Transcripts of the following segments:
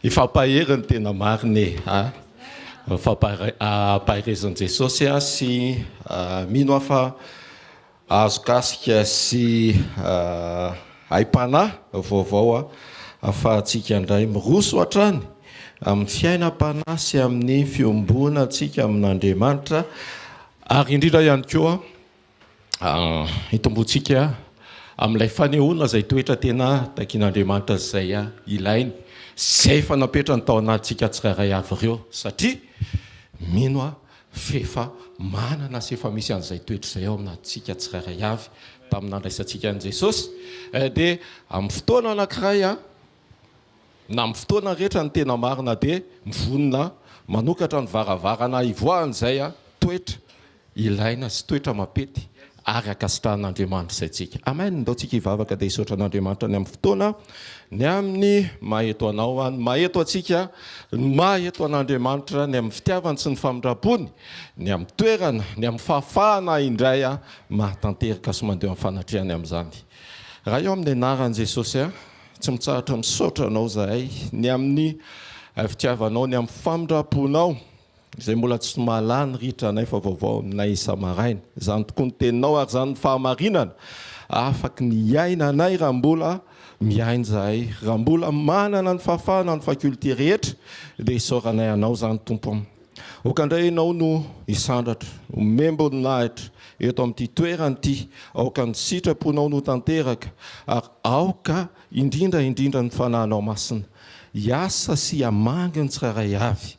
Ifapaherin'ny tena mariny fampahirezan'i Jesosy sy mino afa azo kasika sy aim-panahy vaovao afahantsika indray miroso hatrany amin'ny fiainam-panahy sy amin'ny fiombona antsika amin'Andriamanitra ary indrindra ihany koa hitombontsika amin'ilay fanehoana izay toetra tena takian'Andriamanitra izay ilainy zay efa napetrany tao anatintsika tsirairay avy ireo satria mino fefa manana sy efa misy an'izay toetra izay ao amintsika tsirairay avy tamin'andraisantsika an' Jesosy dia amin'ny fotoana anankiray na amin'ny fotoana rehetra ny tena marina dia mivonona manokatra ny varavarana ivoahan'izay toetra ilaina sy toetra mapety ary akasitrahan'Andriamanitra izay tsika. Amen. Ndao tsika hivavaka dia hisaotra an'Andriamanitra ny amin'ny fotoana ny amin'ny maheto anao ny maheto atsika maheto an'Andriamanitra ny amin'ny fitiavany sy ny famindrapony ny amin'ny toerana ny amin'ny fahafahana indray mahatanteraka sy mandeha amin'ny fanatrehany amin'izany. Raha eo amin'ny anaran'i Jesosy tsy mitsahatra misaotra anao zahay ny amin'ny fitiavanao ny amin'ny famindraponao izay mbola tsy mahalany ritra anay fa vaovao aminay isa-maraina. Izany tokoa ny teninao ary izany ny fahamarinana afaky ny aina anay raha mbola miaina zahay, raha mbola manana ny fahafahana ny faculté rehetra dia isaoranay anao izany tompo. Okandray ianao no hisandratra, memboninahitra eto amin'ity toerana ity, aoka ny sitraponao no tanteraka ary aoka indrindra ny fanahinao masina. Hiasa sy hamangy ny tsirairay avy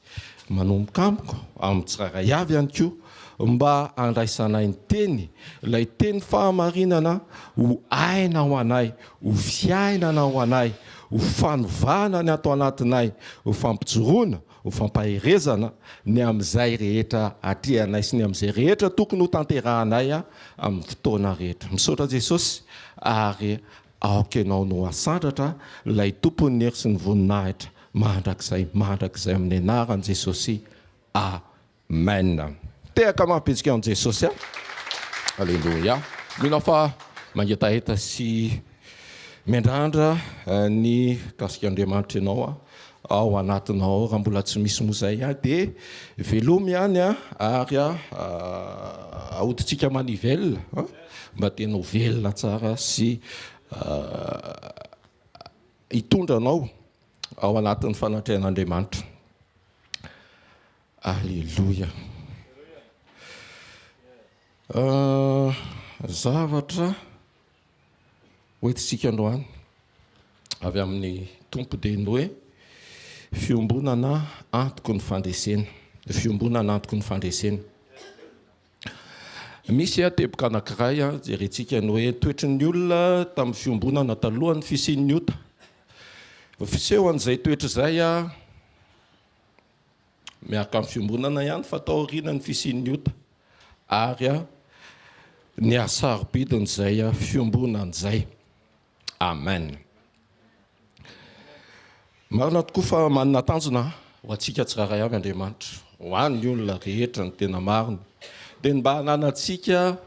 manomboka amiko amin'ny tsirairay avy ihany koa mba andraisanay ny teny, ilay teny fahamarinana ho aina ho anay, ho fiainana ho anay, ho fanovana ny ato anatinay, ho fampijoroana, ho fampaherezana ny amin'izay rehetra atrehanay sy ny amin'izay rehetra tokony ho tanterahanay amin'ny fotoana rehetra. Misaotra Jesosy ary aoka ianao no asandratra ilay tompony hery sy ny voninahitra mandrakizay amin'ny anaran'i Jesosy. Amen. Tehaka mampitsika an' Jesosy. Alleluia. Mino fa mangetaheta sy miandrandra ny kasikan'Andriamanitra ianao ao anatinao raha mbola tsy misy moa izay dia velomy ihany ary ahodintsika manivelona mba tena ho velona tsara sy hitondra anao ao anatin'ny fanatrehan'Andriamanitra. Alleluia. Zavatra hoentintsika androany avy amin'ny tompo dia ny hoe fiombonana antoko ny fandresena. Fiombonana antoko ny fandresena. Misy teboka anankiray jerentsika ny hoe toetry ny olona tamin'ny fiombonana talohan'ny fisian'ny ota. Fiseho an'izay toetra izay miaraka amin'ny fiombonana ihany fa tao aorianany fisian'ny ota ary ny asarobidiny izay fiombonana izay. Amen. Marina tokoa fa manana tanjona ho antsika tsirairay avy Andriamanitra, ho an'ny olona rehetra ny tena marina dia mba hananantsika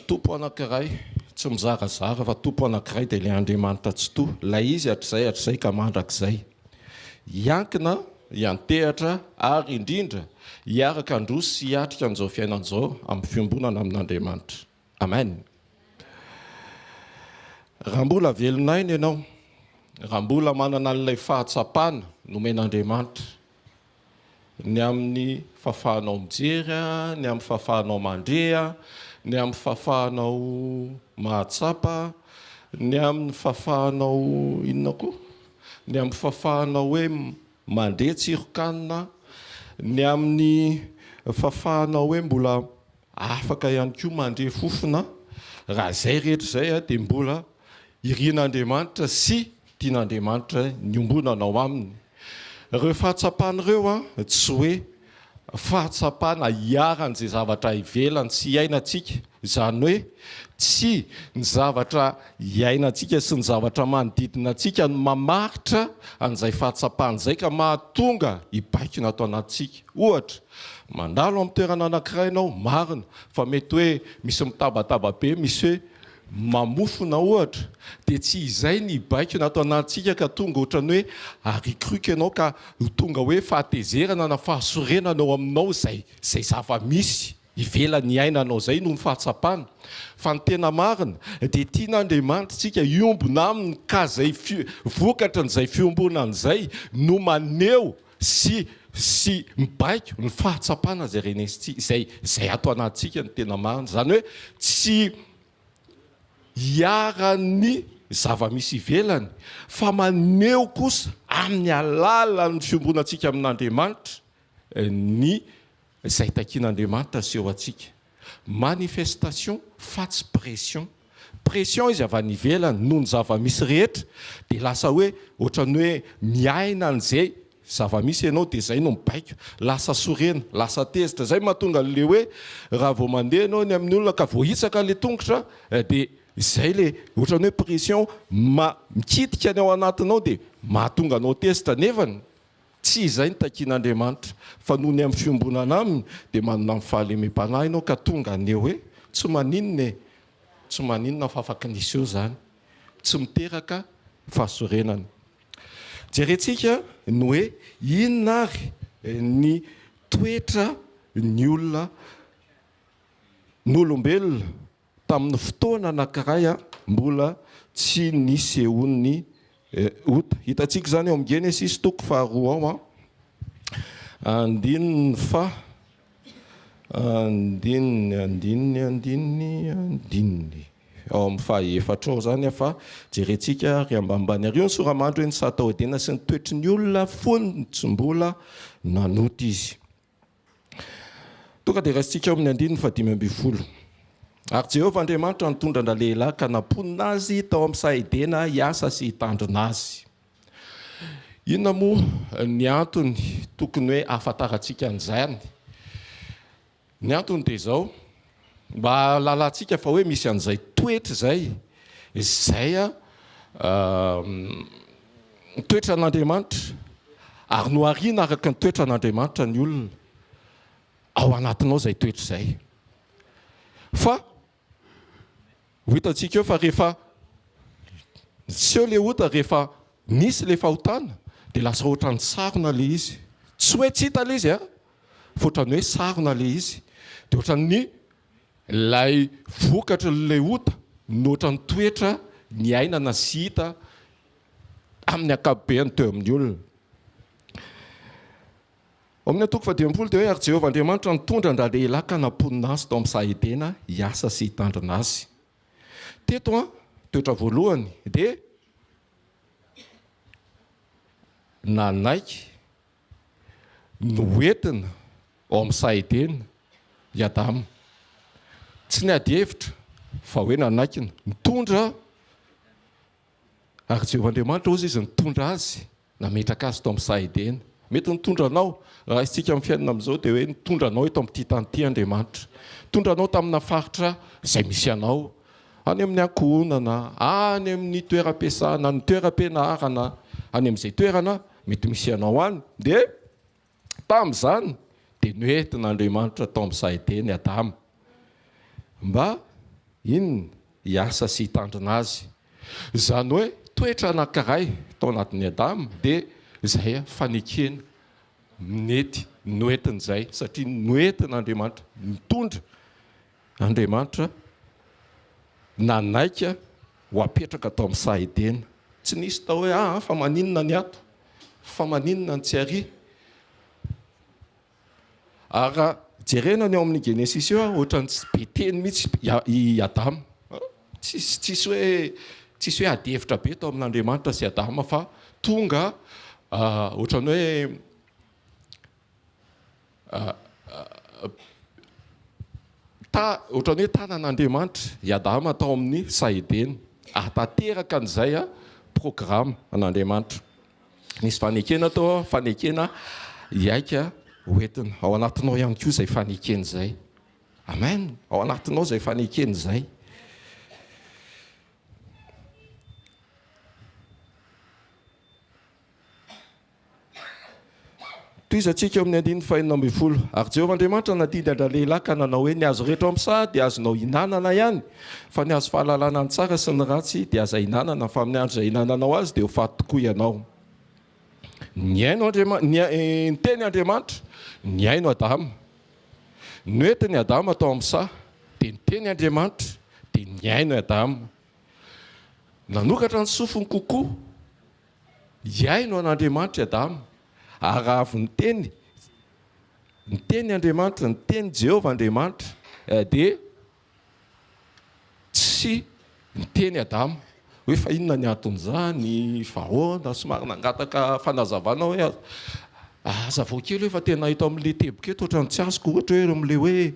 tompo anankiray tsy mizarazara fa tompo anankiray dia ilay Andriamanitra tsy toa, ilay izy hatrizay ka mandrakizay hiankina hiantehatra ary indrindra hiaraka androso sy hiatrika an'izao fiainan'izao amin'ny fiombonana amin'Andriamanitra. Amen. Raha mbola velonaina ianao, raha mbola manana n'ilay fahatsapana nomen'Andriamanitra ny amin'ny fahafahanao mijery, ny amin'ny fahafahanao mandrea, ny amin'ny fahafahanao mahatsapa, ny amin'ny fahafahanao inona koa, ny amin'ny fahafahanao hoe mandeha tsirokanina, ny amin'ny fahafahanao hoe mbola afaka ihany koa mandeha fofona. Raha izay rehetra izay dia mbola irian'Andriamanitra sy tian'Andriamanitra ny ombonanao aminy. Ireo fahatsapan'ireo tsy hoe fahatsapana hiaran'izay zavatra ivelany sy iainantsika, izany hoe tsy ny zavatra iainantsika sy ny zavatra manodidina antsika no mamaritra an'izay fahatsapana izay ka mahatonga hibaikina ato anatintsika. Ohatra, mandalo amin'ny toerana anankiray ianao marina fa mety hoe misy mitabataba be, misy hoe mamofona ohatra dia tsy izay ny baiko natao anatsika ka tonga ohatrany hoe arikroky ianao ka tonga hoe fahatezerana na fahasorenana ao aminao zay zava-misy ivelany ainanao zay no ny fahatsapana fa ny tena marina dia tian'Andriamanitra tsika iombona aminy ka zay vokatra n'izay fiombonan'izay no maneho sy mibaiko ny fahatsapana zay renesitsika zay ato anatsika ny tena marina zany hoe tsy hiara-ny zava-misy ivelany fa maneho kosa amin'ny alalan'ny fiombonantsika amin'Andriamanitra ny zay takian'Andriamanitra seho atsika manifestation fa tsy pression izy avy any ivelany noho ny zava-misy rehetra dia lasa hoe ohatrany hoe miaina an'izay zava-misy ianao dia zay no mibaiko lasa sorena lasa tezitra zay mahatonga le hoe raha vao mandeha anao ny amin'ny olona ka voahitsaka le tongotra dia zay le ohatrany hoe pression mikitika ny ao anatinao dia mahatonga anao tezitra nefany tsy izay ny takian'Andriamanitra fa noho ny amin'ny fiombonana aminy dia manana amin'ny fahalemem-panahy ianao ka tonga aneo hoe tsy maninona fa afaka nisy eo zany tsy miteraka fahasorenana. Jerentsika no hoe inona ary ny toetra ny olona n'olombelona tamin'ny fotoana anankiray mbola tsy nisy ehon'ny ota. Hitantsika zany ao amin'ny Genesis toko faharoa ao andininy ao amin'ny fahaefatra ao zany fa jerentsika ry ambanimbany ary io ny soramandro hoe ny satahodena sy ny toetry ny olona fony tsy mbola nanota izy. Tonga dia raisitsika ao amin'ny andininy 5:10 ary Jehovah Andriamanitra nitondra lehilahy ka namponina azy tao amin'ny sahedena hiasa sy hitandrina azy. Inona moa ny antony tokony hoe ahafantarantsika an'izany? Ny antony dia izao mba lalantsika fa hoe misy an'izay toetra zay toetra an'Andriamanitra ary no ariana araka ny toetra an'Andriamanitra ny olona ao anatinao zay toetra zay fa ho hitantsika eo fa rehefa seho le ota rehefa nisy le fahotana dia lasa ohatrany sarona le izy tsy hoe tsy hita le izy fa ohatrany hoe sarona le izy dia ohatrany lay vokatra le ota no ohatrany toetra ny ainana sy hita amin'ny akapobeany teo amin'ny olona. Amin'ny atoko 10 dia hoe ary Jehovah Andriamanitra nitondra lehilahy ka namponina azy tao amin'ny sahedena hiasa sy hitandrina azy. Teto toetra voalohany dia nanaiky noentina ao amin'ny sahedena i Adama. Tsy ny ady hevitra fa hoe nanaikina nitondra ary Jehovah Andriamanitra ozy izy nitondra azy nametraka azy tao amin'ny sahedena. Mety nitondra anao raha isika amin'ny fiainana amin'izao dia hoe nitondra anao eto amin'ity tany ity Andriamanitra. Nitondra anao tamina faritra izay misy anao any amin'ny ankohonana, any amin'ny toeram-piasana, ny toeram-pianarana, any amin'izay toerana mety misy anao any dia tamin'izany dia noentin'Andriamanitra tao amin'ny sahedena Adama mba inona hiasa sy hitandrina azy. Izany hoe toetra anankiray tao anatin'ny Adama dia izay fanekena nety noentin'izay satria noentin'Andriamanitra mitondra Andriamanitra nanaika ho apetraka tao amin'ny sahedena. Tsy nisy tao hoe fa maninona ny ato, fa maninona ny tsy ary. Ary jerena ny ao amin'ny Genesis io ohatrany tsy be teny mihitsy i Adama. Tsisy hoe ady hevitra be tao amin'Andriamanitra sy Adama fa tonga ohatrany hoe ohatrany hoe tanan'Andriamanitra i Adama tao amin'ny sahedena ahatateraka an'izay programa an'Andriamanitra. Nisy fanekena tao fanekena hiaika hoentina ao anatinao ihany koa izay fanekena izay. Amen. Ao anatinao izay fanekena izay. toizantsika amin'ny andiny fahinana amby folo ary Jehovahandriamanitra nadidy andra lehilahy ka nanao hoe ny azo rehetra amin'sa dia azonao hinanana ihany fa ny azo fahalalana ny tsara sy ny ratsy dia aza hinanana fa amin'ny andro izay hinananao azy dia ho faty tokoa ianao. Ny teny Andriamanitra ny aino Adama noentiny Adama atao amin'sa dia ny teny Andriamanitra dia ny aino Adama nanokatra ny sofiny kokoa iaino an'Andriamanitra Adama ary avy ny teny Andriamanitra ny teny Jehovah Andriamanitra dia tsy ny teny Adama hoe fa inona ny anton'izany fahoana somary nangataka fanazavana hoe aza vao kely hoe fa tena hito amin'ilay teboka eto ohatrany tsy azoko ohatra hoe amin'ilay hoe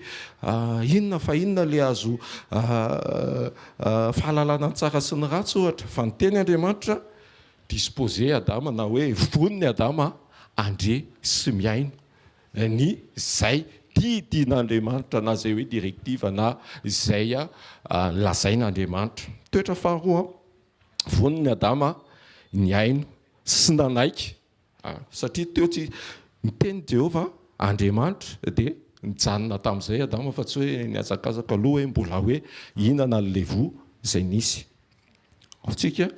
inona fa inona le azo fahalalana ny tsara sy ny ratsy ohatra fa ny teny Andriamanitra disposé Adama na hoe voniny Adama andre sy miaino ny zay tian'Andriamanitra na zay hoe direktiva na zay lazain'Andriamanitra. Toetra faharoa voniny Adama ny aino sy nanaiky satria teo tsy miteny Jehovah Andriamanitra dia nijanona tamin'izay Adama fa tsy hoe niazakazaka aloha hoe mbola hoe inana n'le vo zay nisy. Aotsika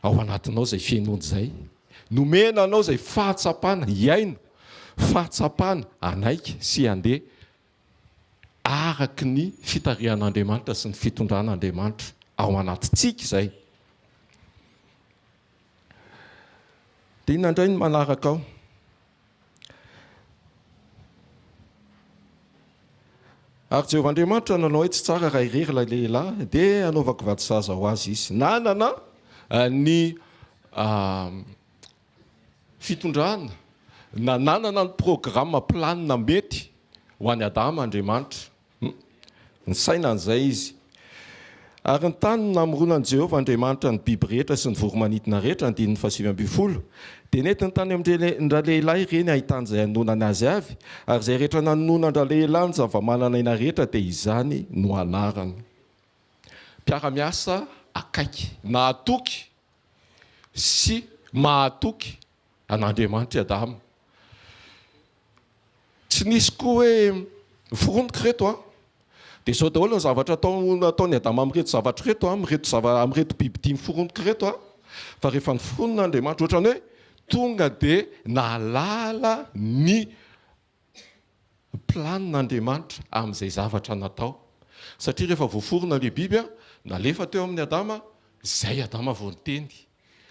ao anatinao zay fiainony zay nomena anao zay fahatsapana iaino fahatsapana anaiky sy andeha araky ny fitarihan'Andriamanitra sy ny fitondran'Andriamanitra ao anatitsika izay. Dia inona indray ny manaraka ao ary Jehovahandriamanitra nanao hoe tsy tsara raha irery ilay lehilahy dia anaovako vadisaza ho azy izy nanana ny fitondrana na nanana ny programme planina mety ho an'ny Adama Andriamanitra ny saina an'izay izy ary ny tany namoronan'i Jehovah Andriamanitra ny biby rehetra sy ny voromanidina rehetra andininy 7:20 dia nentiny tany amin'ndra lehilahy ireny ahitany izay hanonana azy avy ary izay rehetra nanona andra lehilahy ny zava-mananaina rehetra dia izany no anarany. Mpiara-miasa akaiky nahatoky sy mahatoky an'Andriamanitra Adama. Tsy nisy koa hoe foroniko reto dia zao daholo ny zavatra nataony Adama amin'reto zavatra reto amin'reto biby dimy foroniko reto fa rehefa ny foronon'Andriamanitra ohatrany hoe tonga dia nalala ny planin'Andriamanitra amin'izay zavatra natao satria rehefa voaforona le biby nalefa teo amin'ny Adama zay Adama vao niteny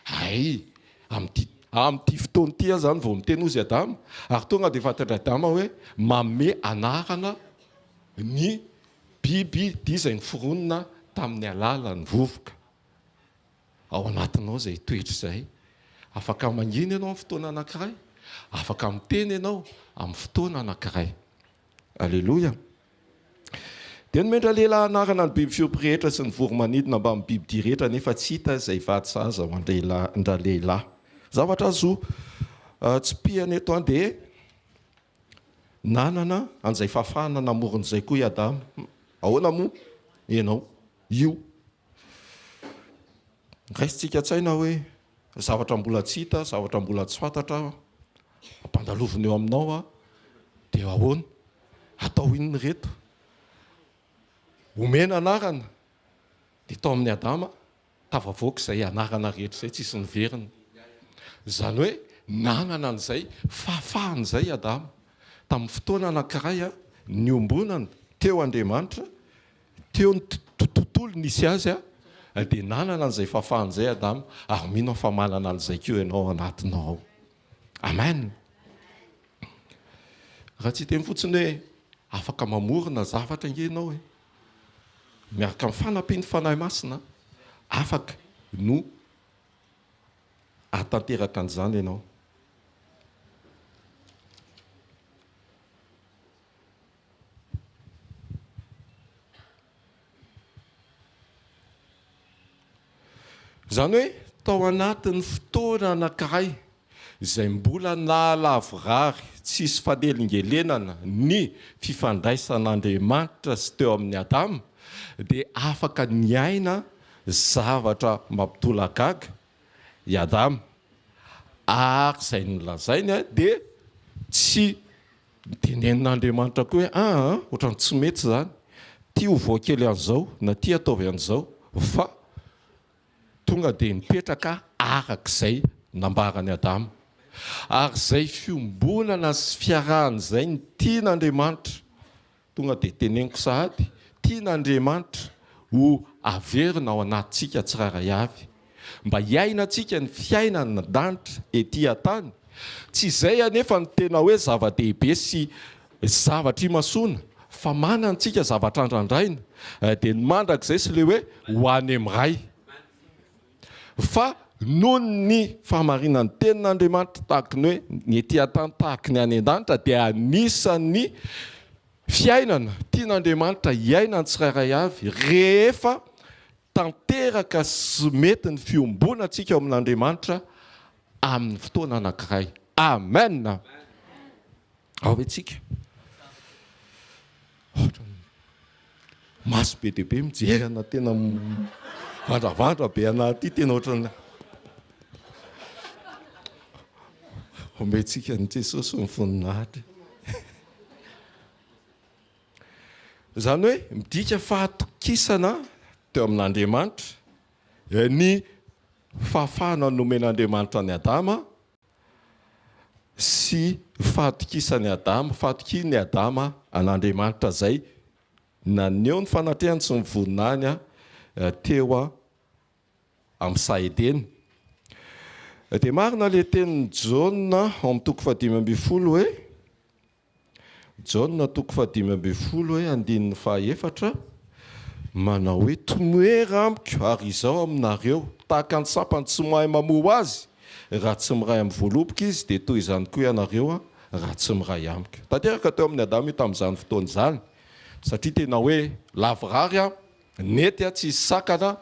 ay amin'ity fotoana ity zany vao miteny ozy Adama ary tonga dia fantatra Adama hoe mame anarana ny biby dia izay ny foronona tamin'ny alalan'ny vovoka. Ao anatinao izay toetra izay afaka mangina ianao amin'ny fotoana anankiray afaka miteny ianao amin'ny fotoana anankiray. Alleloia. Dia nomendra lehilahy anarana ny biby fiompy rehetra sy ny voromanidina mba amin'ny biby dia rehetra nefa tsy hita izay vadisaza ho andra lehilahy. Zavatra azo tsy pihany eto dia nanana an'izay fafana namoron'izay koa i Adama. Ahoana moa ianao io raisitsika tsaina hoe zavatra mbola tsy hita zavatra mbola tsy fantatra ampandalovina eo aminao dia ahoana atao inony reto omena anarana dia tao amin'ny Adama tavavoaka izay anarana rehetra izay tsisy niverina. Izany hoe nanana an'izay fahafahan'izay Adama tamin'ny fotoana anankiray ny ombonana teo Andriamanitra teo ny tontolo nisy azy dia nanana an'izay fahafahan'izay Adama ary mino fa manana an'izay keo ianao anatinao. Amen. Raha tsy teny fotsiny hoe afaka mamorona zavatra inge ianao miaraka amin'ny fanampiany fanahy masina afaka no atanteraka an'izany ianao. Izany hoe tao anatin'ny fotoana anankiray izay mbola nahalavorary tsisy fanelingelenana ny fifandraisan'Andriamanitra sy teo amin'ny Adama dia afaka niaina zavatra mampitolagaga i Adama ary izay nolazainy dia tsy tenenin'Andriamanitra koa hoe ohatrany tsy mety zany ty ho voakely an'izao na ty ataovy an'izao fa tonga dia nipetraka arak'izay nambarany Adama ary izay fiombonana sy fiarahana izay ny tian'Andriamanitra tonga dia teneniko sahady tian'Andriamanitra ho averina ao anatintsika tsiraray avy mba hiainantsika ny fiainana danitra ety an-tany tsy izay anefa ny tena hoe zava-dehibe sy zavatra imasoana fa manantsika zavatra andrandraina dia ny mandrakizay sy le hoe ho any amiray fa noho ny fahamarinan'ny tenin'Andriamanitra tahaka ny hoe ny ety an-tany tahaka ny any an-danitra dia anisan'ny fiainana tian'Andriamanitra hiainany tsirairay avy rehefa tanteraka sy mety ny fiombonantsika ao amin'Andriamanitra amin'ny fotoana anankiray. Amen. Ao antsika. Maso be dia be mijerana tena vandravandra be anaty tena ohatrany omentsika ny Jesosy ny voninahitra. Izany hoe midika fahatokisana teo amin'Andriamanitra ny fahafahana nomen'Andriamanitra ny Adama sy fahatokisany Adama, fahatokiany Adama an'Andriamanitra zay naneho ny fanatrehany sy ny voninahiny teo amin'ny Saedeny. Dia marina le tenin'ny Jaona ao amin'ny toko 5:10 hoe Jaona toko 5:10 hoe andininy 4 manao hoe tomoera amiko ary izao aminareo tahaka ny sampany tsy mahay mamoa azy raha tsy miray amin'ny voaloboka izy dia toy izany koa ianareo raha tsy miray amiko. Tanteraka teo amin'ny Adama tamin'izany fotoana izany satria tena hoe lavorary nety tsy sakana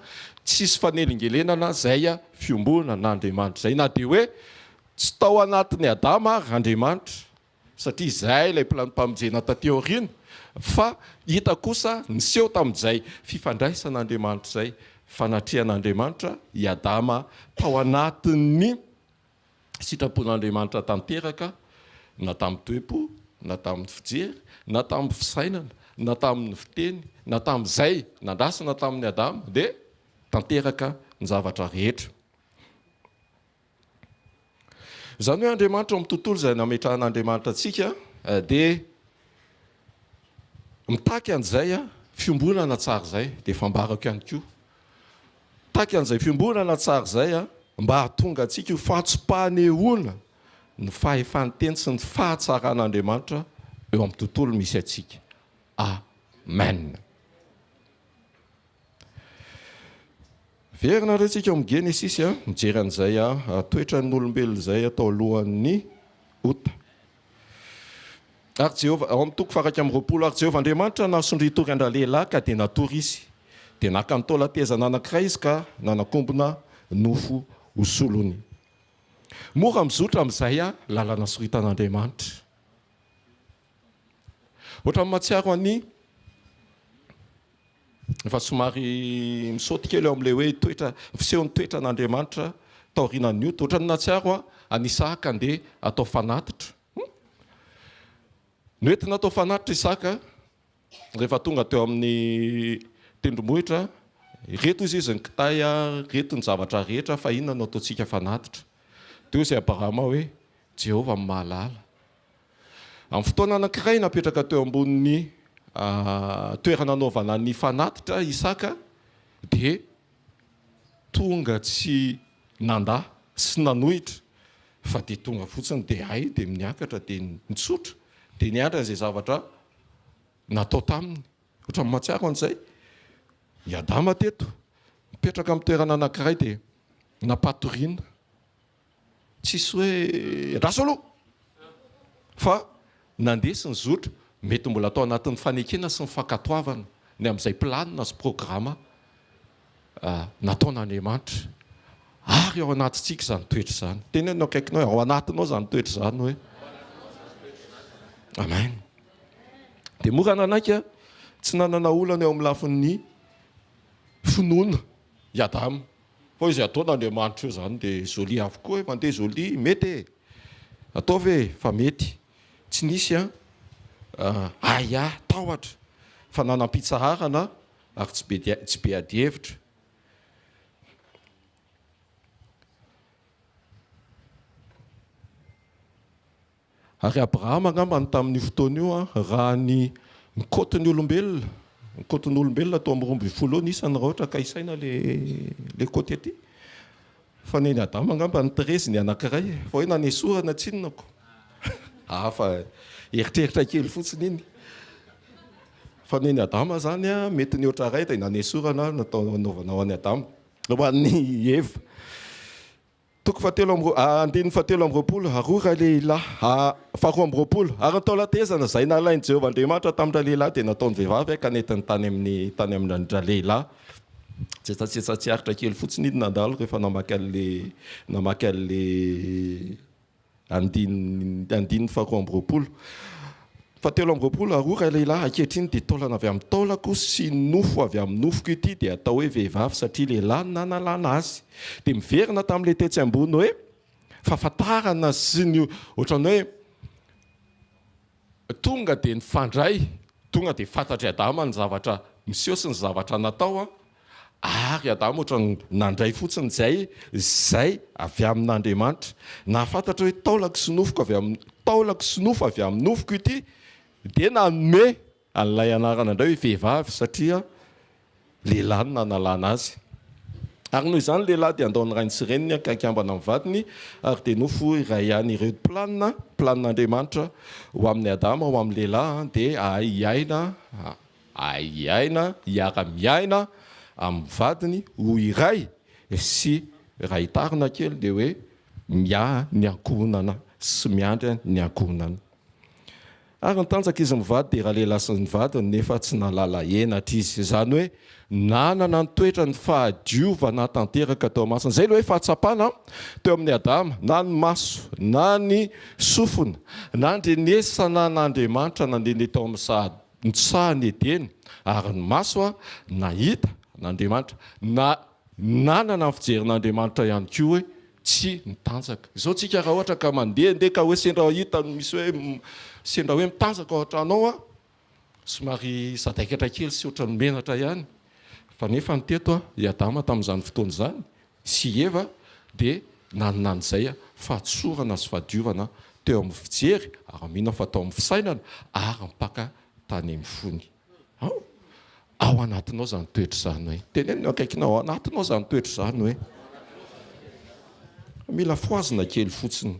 tsisy fanelingelenana zay fiombonan'Andriamanitra zay na dia hoe tsy tao anatin'ny Adama Andriamanitra satria izay ilay mpamojena taty aoriana fa hita kosa niseho tamin'izay fifandraisan'Andriamanitra zay fanatrehan'Andriamanitra i Adama tao anatin'ny sitrapon'Andriamanitra tanteraka na tamin'ny toe-po na tamin'ny fijery na tamin'ny fisainana na tamin'ny fiteny na tamin'izay nandrasana tamin'ny Adama dia tanteraka ny zavatra rehetra. Izany hoe Andriamanitra amin'ny tontolo izay nametrahan'Andriamanitra antsika dia mitaky an'izay fiombonana tsara izay dia fambarako ihany koa taky an'izay fiombonana tsara izay mba hahatonga antsika io fahatsopahanehoana ny fahefanteny sy ny fahatsaran'Andriamanitra eo amin'ny tontolo misy antsika. Amen. Verina retsika amin'ny Genesis mijery an'izay toetra n'olombelona izay atao alohan'ny ota. Ary Jehova ao amin'ny toko 2:20 ary Jehova Andriamanitra nasondry tory andra-lehilahy ka dia natory izy dia naka nitaolatezana anankiray izy ka nanakombona nofo ho solony. Mora mizotra amin'izay lalana soritan'Andriamanitra. Ohatra mahatsiaro any fa somary misaoty kely eo amin'ilay hoe toetra fisehon'ny toetra n'Andriamanitra taorianan'ny ota. Ohatra ny nahatsiaro any Isaka andeha atao fanatitra. Noentina atao fanatitra Isaka rehefa tonga teo amin'ny tendrombohitra reto izy ny kitay reto ny zavatra rehetra fa inona no ataontsika fanatitra. Teo izay Abrahama hoe Jehova mahalala. Amin'ny fotoana anankiray napetraka teo ambonin'ny toerana anaovana ny fanatitra Isaka dia tonga tsy nandà sy nanohitra fa dia tonga fotsiny dia hay dia miakatra dia nitsotra dia niandra izay zavatra natao taminy. Ohatra ny mahatsiaro an'izay i Adama teto mipetraka amin'ny toerana anankiray dia napatoriana tsisy hoe raso aloha fa nandeha sy nizotra mety mbola atao anatin'ny fanekena sy ny fankatoavana ny amin'izay planina sy programa nataon'Andriamanitra ary ao anatintsika izany toetra izany. Tenenao akaikinao ao anatinao izany toetra izany hoe amen. Dia mora nanaiky tsy nanana olana eo amin'ny lafin'ny finoana i Adama fa izy ataon'Andriamanitra io izany dia joli avokoa mandeha joli mety ataovy fa mety tsy nisy aya tahotra fa nanam-pitsarana ary tsy be ady hevitra. Ary Abrahama angambany tamin'ny fotoana io raha ny koton'ny olombelona atao amin'ny 12 isany raha ohatra ka isaina le koty aty. Fa neny Adama angamba ny 13 ny anankiray fa hoe nanesorana tsinonako. Fa eritreritra kely fotsiny iny. Fa neny Adama zany mety ny oatra ray dia nanesorana natao anaovana ho an'ny Adama. Ho an'ny Eva. Toko andiny 17 arora lehilahy faharoa amby roapolo ary natao latezana izay nalainy Jehovah Andriamanitra tamin'ra lehilahy dia nataony vehivavy ka netiny tany amin'ra lehilahy. Tsetsatsiaritra kely fotsiny iny nandalo rehefa namaky an'le andiny faharoa amby roapolo. Fahatelo amby roapolo arora lehilahy ankehitriny dia taolana avy amin'ny taolako sy nofo avy amin'ny nofoko ity dia atao hoe vehivavy satria lehilahy nanalana azy. Dia miverina tamin'ilay tetsy ambony hoe fahafantarana sy ny ohatran'ny hoe tonga dia nifandray, tonga dia fantatry Adama ny zavatra miseho sy ny zavatra natao ary Adama ohatran'ny nandray fotsiny izay avy amin'Andriamanitra. Nahafantatra hoe taolako sy nofo avy amin'ny nofoko ity dia nanome an'ilay anarana indray hoe vehivavy satria lehilahy no nanalana azy. Ary noho izany lehilahy dia andaony rainy sy reniny akambana amin'ny vadiny ary dia nofo iray an'ireo planin'Andriamanitra ho amin'ny Adama ho amin'ny lehilahy dia ahiaina hiara-miaina amin'ny vadiny ho iray sy raha hitarina kely dia hoe ny ankohonana sy miandry ny ankohonana. Ary nitanjaka izy mivady dia raha lehilahy sy ny vadiny nefa tsy nalala henatra izy. Izany hoe nanana ny toetra ny fahadiovana tanteraka tao masina. Izay hoe fahatsapana teo amin'ny Adama na ny maso na ny sofina na ndrenesana n'Andriamanitra nandene tao amin'ny nitsahany Edena ary ny maso nahita n'Andriamanitra nanana ny fijerin'Andriamanitra ihany koa hoe tsy nitanjaka. Izao tsika raha ohatra ka mandeha ka hoe sendra hita misy hoe sendra hoe mitanjaka ao an-tranao somary zadaikatra kely sy ohatran'ny menatra ihany. Fa nefa ny teto i Adama tamin'izany fotoana izany sy Eva dia nanan'izay fahatsorana sy fahadiovana teo amin'ny fijery ary mino fa tao amin'ny fisainana ary mpaka tany amin'ny fony. Ao anatinao izany toetra izany hoe tenenina akaikinao ao anatinao izany toetra izany hoe mila foazina kely fotsiny.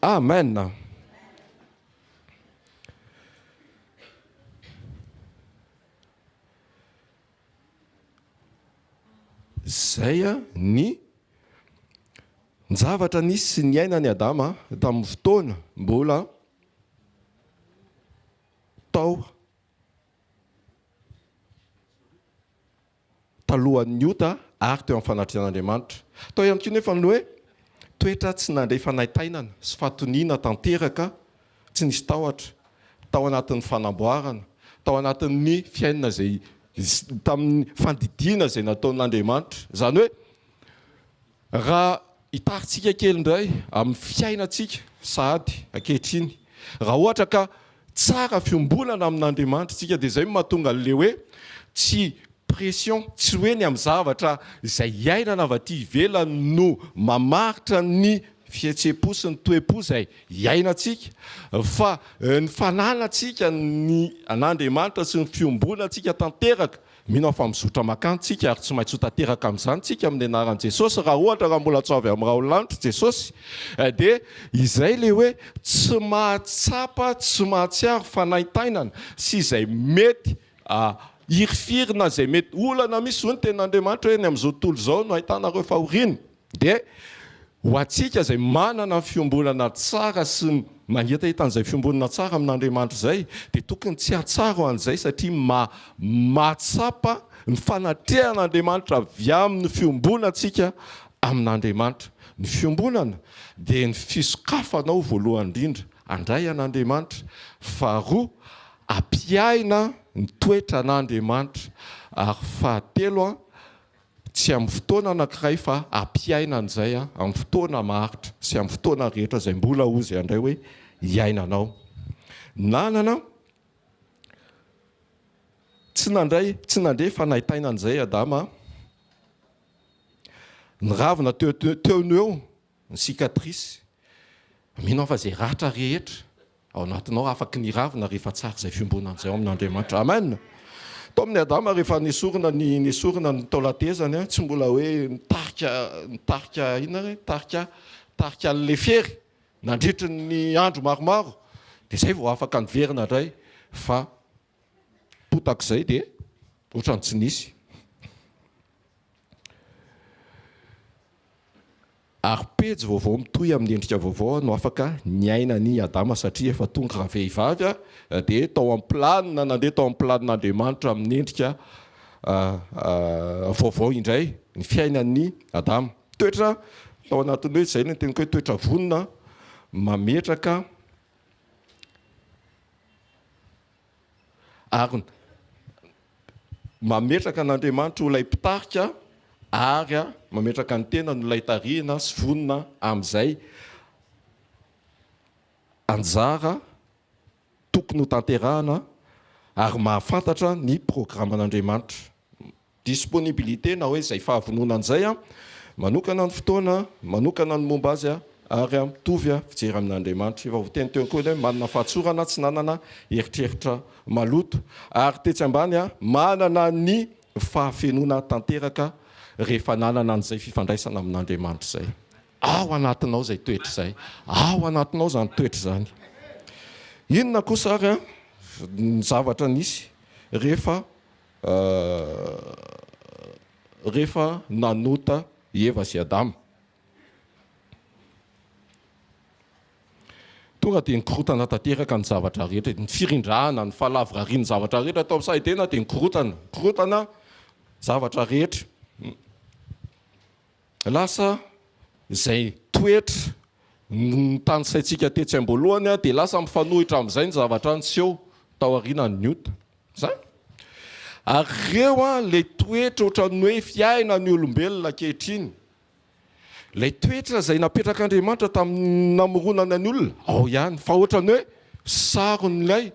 Amen. Zay ny zavatra nisy sy ny ainany Adama tamin'ny fotoana mbola tao talohan'ny ota ary teo amin'ny fanatrehan'Andriamanitra. Tao ihany koa nefa ny hoe toetra tsy nandray fanaitainana sy fahatoniana tanteraka tsy nisy tahotra tao anatin'ny fanamboarana, tao anatin'ny fiainana izay tamin'ny fandidiana izay nataon'Andriamanitra. Izany hoe raha hitaritsika kely indray amin'ny fiainantsika sahady ankehitriny raha ohatra ka tsara fiombolana amin'Andriamanitra tsika dia izay mahatonga an'le hoe tsy pression tsy hoe ny amin'ny zavatra izay iainana avy aty ivelany no mamaritra ny fihetsepo sy ny toe-po izay iainantsika fa ny fananantsika an'Andriamanitra sy ny fiombolantsika tanteraka. Mino fa mizotra makantsika ary tsy maintsy ho tanteraka amin'izany tsika amin'ny anaran'i Jesosy raha ohatra raha mbola tsy avy amin'ny raha olanitra Jesosy dia izay le hoe tsy mahatsapa tsy mahatsiaro fanaitainana sy izay mety hirifirina izay mety olana misy ho ny ten'Andriamanitra hoe ny amin'izao tontolo izao no ahitanareo fahoriana dia ho antsika izay manana fiombolana tsara sy mangetahitana izay fiombolana tsara amin'Andriamanitra izay dia tokony tsy hatsara ho an'izay satria mahatsapa ny fanatrehan'Andriamanitra avy amin'ny fiombolantsika amin'Andriamanitra. Ny fiombolana dia ny fisokafanao voalohany indrindra andray an'Andriamanitra, faharoa ampiaina ny toetra an'Andriamanitra ary fahatelo tsy amin'ny fotoana anankiray fa ampiaina an'izay amin'ny fotoana maharitra sy amin'ny fotoana rehetra izay mbola ozy andray hoe hiainanao. Nanana tsy nandray fa nahitaina an'izay Adama ny ravina teony eo ny cicatrice mino fa izay ratra rehetra ao anatinao afaka ny ravina rehefa tsara izay fiombonan'izay ao amin'Andriamanitra. Amen. Tao amin'ny Adama rehefa nisorona ny taolatezany tsy mbola hoe nitarika an'le fery nandritry ny andro maromaro dia izay vao afaka niverina indray fa potak'izay dia ohatrany tsy nisy. Ary pejy vaovao mitohy amin'ny endrika vaovao no afaka niaina ny Adama satria efa tonga raha vehivavy dia tao amin'ny planina nandeha tao amin'ny planin'Andriamanitra amin'ny endrika vaovao indray ny fiainan'ny Adama. Toetra tao anatin'ny hoe izay no teniko hoe toetra vonona mametraka ary mametraka an'Andriamanitra ho ilay mpitarika ary mametraka ny tena no ilay tarihina sy vonona amin'izay anjara tokony ho tanterahana ary mahafantatra ny programan'Andriamanitra. Disponibilité na hoe izay fahavononan'izay manokana ny fotoana, manokana ny momba azy ary mitovy fijery amin'Andriamanitra. Efa voateny teo koa hoe manana fahatsorana tsy nanana eritreritra maloto ary tetsy ambany manana ny fahafenona tanteraka rehefa nanana an'izay fifandraisana amin'Andriamanitra izay. Ao anatinao izay toetra izay, ao anatinao izany toetra izany. Inona kosa ary ny zavatra nisy rehefa nanota Eva sy Adama. Tonga dia nikorotana tanteraka ny zavatra rehetra, ny firindrahana, ny fahalavorarian'ny zavatra rehetra tao Saidena dia nikorotana zavatra rehetra. Lasa izay toetra ny tanysaintsika tetsy am-boalohany dia lasa mifanohitra amin'izay ny zavatra niseho tao aorianany Niota. Zany. Ary ireo ilay toetra ohatran'ny hoe fiaina ny olombelona ankehitriny. Ilay toetra izay napetrak'Andriamanitra tamin'ny namoronana ny olona, ao ihany, fa ohatran'ny hoe saron'ilay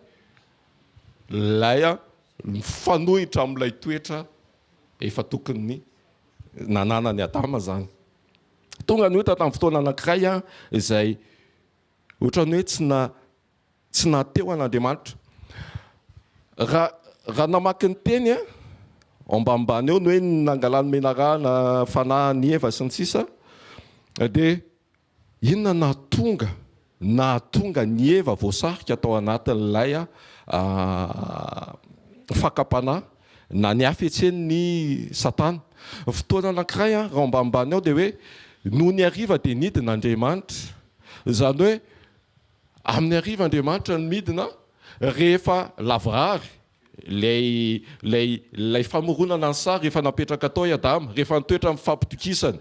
mifanohitra amin'ilay toetra efa tokony nanana ny Adama zany. Tonga ny hota tamin'ny fotoana anankiray izay ohatran'ny hoe tsy nateo an'Andriamanitra. Raha namaky ny teny ambanimbany eo ny hoe nangalany menarahana fanahy ny Eva sy ny sisa dia inona nahatonga ny Eva voasarika tao anatin'ilay fakapanahy na ny hafetseny ny Satana. Fotoana anankiray raha ambanimbany ao dia hoe no ny hariva dia nidina Andriamanitra. Izany hoe amin'ny hariva Andriamanitra ny midina rehefa lavrary lay famoronana ny sary rehefa napetraka tao i Adama, rehefa nitoetra amin'ny fampitokisany.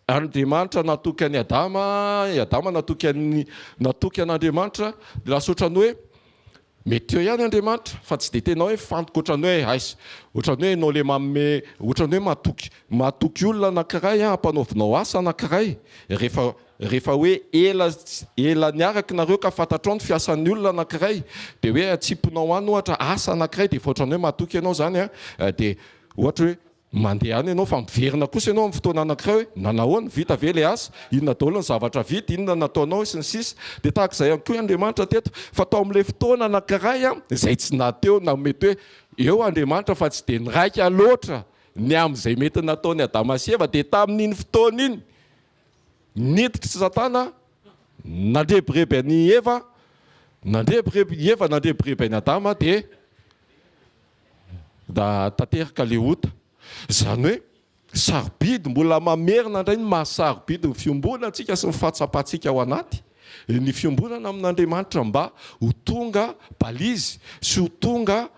Andriamanitra natoky an'i Adama, i Adama natoky an'Andriamanitra dia lasa ohatran'ny hoe mety eo ihany Andriamanitra fa tsy dia tena hoe fantoka ohatran'ny hoe ohatran'ny hoe ianao le manome ohatran'ny hoe matoky olona anankiray hampanaovinao asa anankiray rehefa hoe ela niaraka nareo ka fantatrao ny fiasan'ny olona anankiray dia hoe atsiponao any ohatra asa anankiray dia efa ohatran'ny hoe matoky ianao zany dia ohatra hoe mandeha any ianao fa miverina kosa ianao amin'ny fotoana anankiray hoe nanahoana vita ve le asa, inona daholo ny zavatra vita, inona nataonao sy ny sisa. Dia tahaka izay ihany koa Andriamanitra teto fa tao amin'ilay fotoana anankiray izay tsy nateo na mety hoe eo Andriamanitra fa tsy dia niraika loatra ny amin'izay mety nataony Adama sy Eva dia tamin'iny fotoana iny niditra Satana nandrebireby an'i Eva nandrebireby an'i Adama dia tanteraka le ota. Izany hoe sarobidy mbola mamerina indray ny mahasarobidy ny fiombonantsika sy ny fahatsapantsika ao anaty ny fiombonana amin'Andriamanitra mba ho tonga balizy sy ho tonga